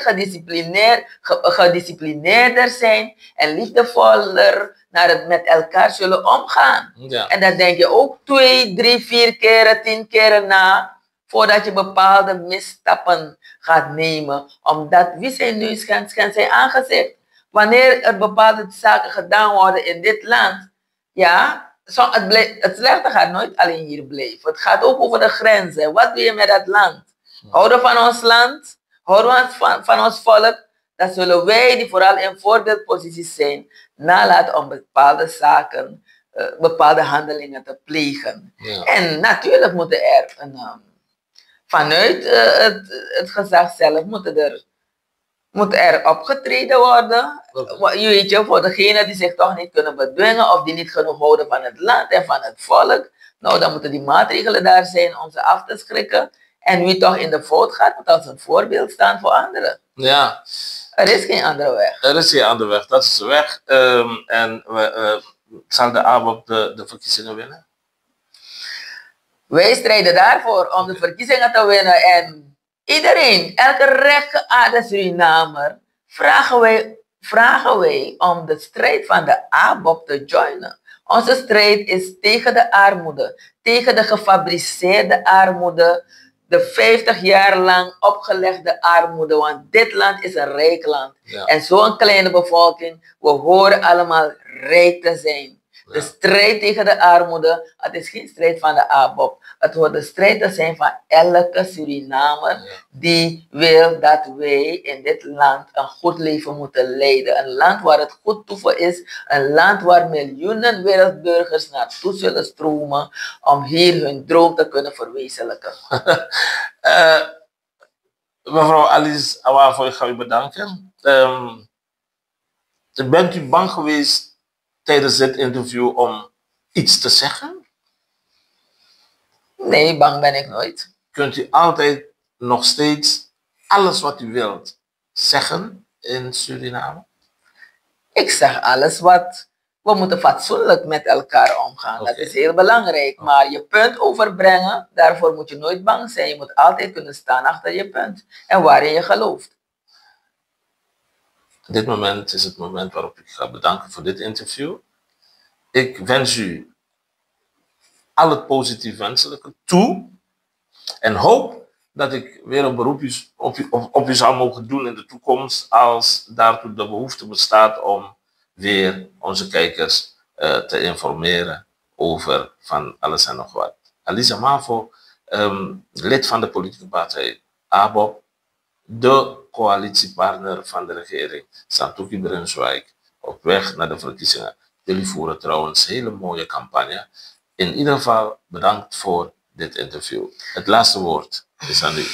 gedisciplineerder zijn en liefdevoller naar het met elkaar zullen omgaan. Ja. En dat denk je ook 2, 3, 4 keren, 10 keren na, voordat je bepaalde misstappen gaat nemen. Omdat wie zijn nu schendt zijn aangezicht. Wanneer er bepaalde zaken gedaan worden in dit land, ja, het slechte gaat nooit alleen hier blijven. Het gaat ook over de grenzen. Wat doe je met dat land? Houden van ons land, houden van ons volk, dan zullen wij, die vooral in voorbeeldposities zijn, nalaten om bepaalde zaken, bepaalde handelingen te plegen. Ja. En natuurlijk moeten er vanuit het gezag zelf moet er opgetreden worden. Je weet je, voor degenen die zich toch niet kunnen bedwingen of die niet genoeg houden van het land en van het volk, nou dan moeten die maatregelen daar zijn om ze af te schrikken. En wie toch in de fout gaat, moet als een voorbeeld staan voor anderen. Ja. Er is geen andere weg. Er is geen andere weg, dat is de weg. En zal de ABOP de verkiezingen winnen? Wij strijden daarvoor om de verkiezingen te winnen. En iedereen, elke rechtgeaarde Surinamer, vragen wij om de strijd van de ABOP te joinen. Onze strijd is tegen de armoede, tegen de gefabriceerde armoede, de 50 jaar lang opgelegde armoede, want dit land is een rijk land. Ja. En zo'n kleine bevolking, we horen allemaal rijk te zijn. Ja. De strijd tegen de armoede, het is geen strijd van de ABOP. Het wordt de strijd te zijn van elke Surinamer die wil dat wij in dit land een goed leven moeten leiden. Een land waar het goed toeven is, een land waar miljoenen wereldburgers naartoe zullen stromen om hier hun droom te kunnen verwezenlijken. Mevrouw Alice Awavo, ik ga u bedanken. Bent u bang geweest tijdens dit interview om iets te zeggen? Nee, bang ben ik nooit. Kunt u altijd nog steeds alles wat u wilt zeggen in Suriname? Ik zeg alles wat... We moeten fatsoenlijk met elkaar omgaan. Okay. Dat is heel belangrijk. Maar je punt overbrengen, daarvoor moet je nooit bang zijn. Je moet altijd kunnen staan achter je punt. En waarin je gelooft. Dit moment is het moment waarop ik ga bedanken voor dit interview. Ik wens u al het positief wenselijke toe. En hoop dat ik weer een beroep op u zou mogen doen in de toekomst. Als daartoe de behoefte bestaat om weer onze kijkers te informeren over van alles en nog wat. Alice Awavo, lid van de politieke partij ABOP, de coalitiepartner van de regering, Santokhi Brunswijk, op weg naar de verkiezingen. Jullie voeren trouwens een hele mooie campagne. In ieder geval bedankt voor dit interview. Het laatste woord is aan u.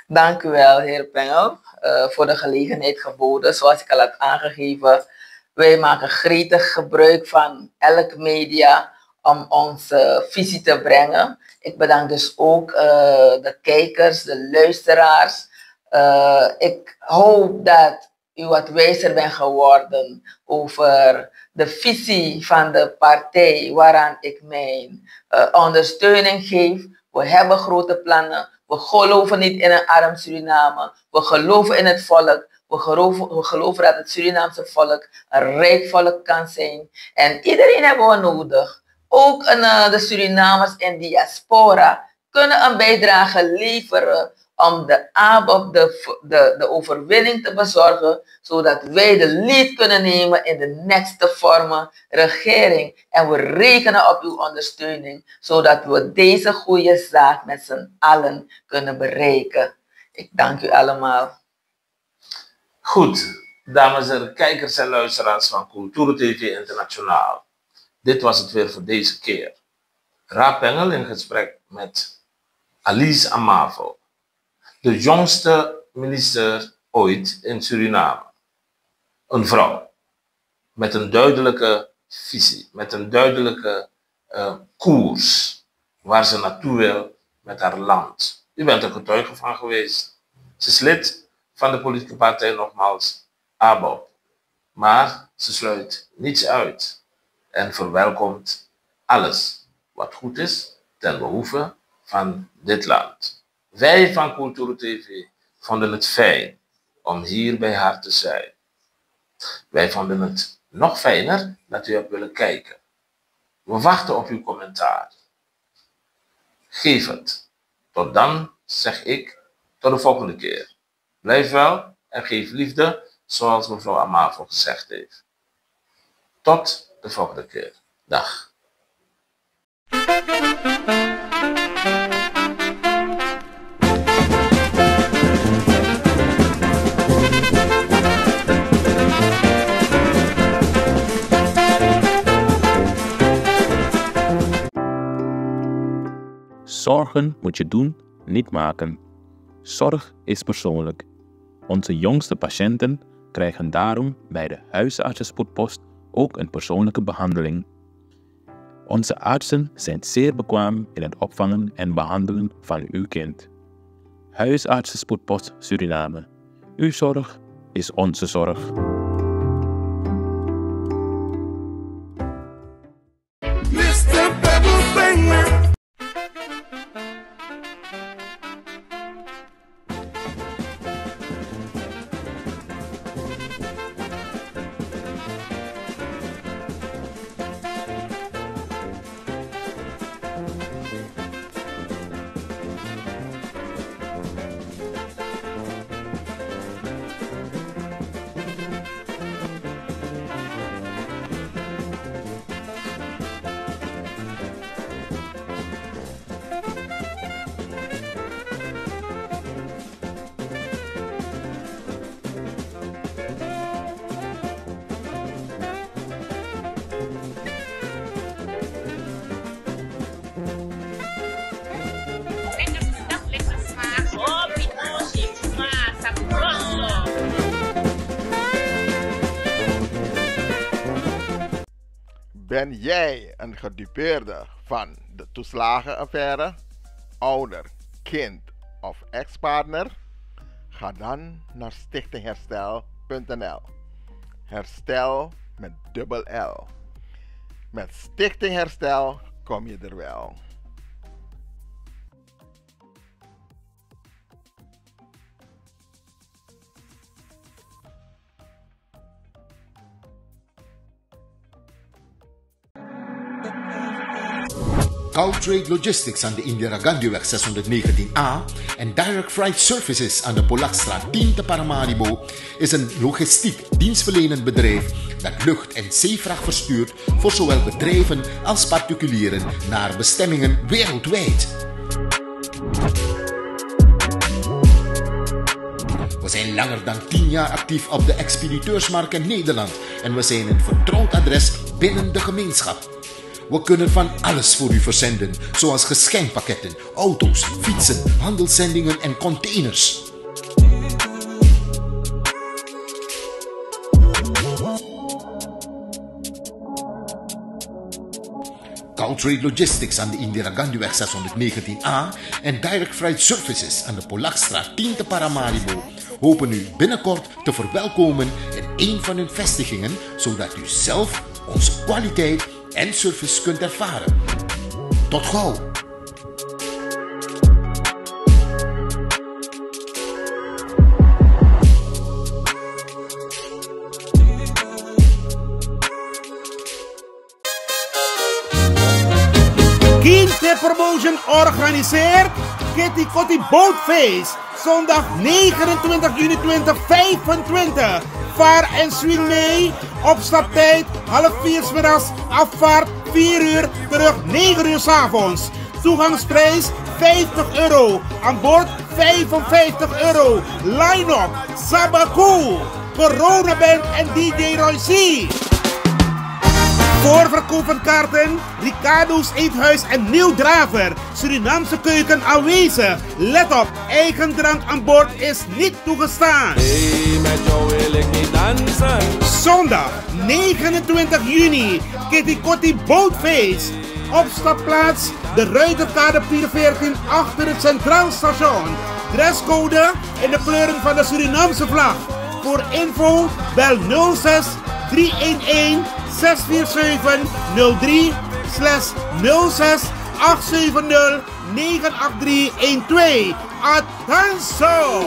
Dank u wel, heer Pengel, voor de gelegenheid geboden. Zoals ik al had aangegeven, wij maken gretig gebruik van elk media om onze visie te brengen. Ik bedank dus ook de kijkers, de luisteraars. Ik hoop dat u wat wijzer bent geworden over de visie van de partij waaraan ik mijn ondersteuning geef. We hebben grote plannen. We geloven niet in een arm Suriname. We geloven in het volk. We geloven dat het Surinaamse volk een rijk volk kan zijn. En iedereen hebben we nodig. Ook de Surinamers in diaspora kunnen een bijdrage leveren om de ABOP de overwinning te bezorgen, zodat wij de lead kunnen nemen in de nächste vormen regering. En we rekenen op uw ondersteuning, zodat we deze goede zaak met z'n allen kunnen bereiken. Ik dank u allemaal. Goed, dames en heren, kijkers en luisteraars van Kulturu TV Internationaal. Dit was het weer voor deze keer. Raap Engel in gesprek met Alice Amavo, de jongste minister ooit in Suriname. Een vrouw met een duidelijke visie, met een duidelijke koers waar ze naartoe wil met haar land. U bent er getuige van geweest. Ze is lid van de politieke partij, nogmaals, ABOP. Maar ze sluit niets uit en verwelkomt alles wat goed is ten behoeve van dit land. Wij van Kulturu TV vonden het fijn om hier bij haar te zijn. Wij vonden het nog fijner dat u hebt willen kijken. We wachten op uw commentaar. Geef het. Tot dan zeg ik tot de volgende keer. Blijf wel en geef liefde, zoals mevrouw Amavo gezegd heeft. Tot de volgende keer. Dag. Zorgen moet je doen, niet maken. Zorg is persoonlijk. Onze jongste patiënten krijgen daarom bij de huisartsenspoedpost ook een persoonlijke behandeling. Onze artsen zijn zeer bekwaam in het opvangen en behandelen van uw kind. Huisartsenspoedpost Suriname. Uw zorg is onze zorg. Ben jij een gedupeerde van de toeslagenaffaire, ouder, kind of ex-partner? Ga dan naar stichtingherstel.nl. Herstel met dubbel L. Met Stichting Herstel kom je er wel. Caltrade Logistics aan de Indira Gandhiweg 619A en Direct Freight Services aan de Polakstraat 10 te Paramaribo is een logistiek dienstverlenend bedrijf dat lucht- en zeevracht verstuurt voor zowel bedrijven als particulieren naar bestemmingen wereldwijd. We zijn langer dan 10 jaar actief op de expediteursmarkt in Nederland en we zijn een vertrouwd adres binnen de gemeenschap. We kunnen van alles voor u verzenden, zoals geschenkpakketten, auto's, fietsen, handelszendingen en containers. Caltrade Logistics aan de Indira Gandhiweg 619A en Direct Freight Services aan de Polakstraat 10 te Paramaribo hopen u binnenkort te verwelkomen in een van hun vestigingen, zodat u zelf onze kwaliteit en service kunt ervaren. Tot gauw! Kinte Promotion organiseert Kitty Kotti Boatface. Zondag 29 juni 2025. Vaar en swing mee. Opstaptijd 3:30 's middags. Afvaart 4 uur. Terug 9 uur 's avonds. Toegangsprijs €50. Aan boord €55. Line-up Sabaku, Corona Band en DJ Roy C. Voorverkoop van kaarten, Ricardo's Eethuis en Nieuw Draver. Surinaamse keuken aanwezig. Let op, eigen drank aan boord is niet toegestaan. Hey, met jou wil ik niet dansen. Zondag 29 juni, Kitty Kotti Boatface. Opstapplaats, de Ruiterkade 414 achter het Centraal Station. Dresscode in de kleuren van de Surinaamse vlag. Voor info bel 06 311 647 03/06 870 98312. Attenzo!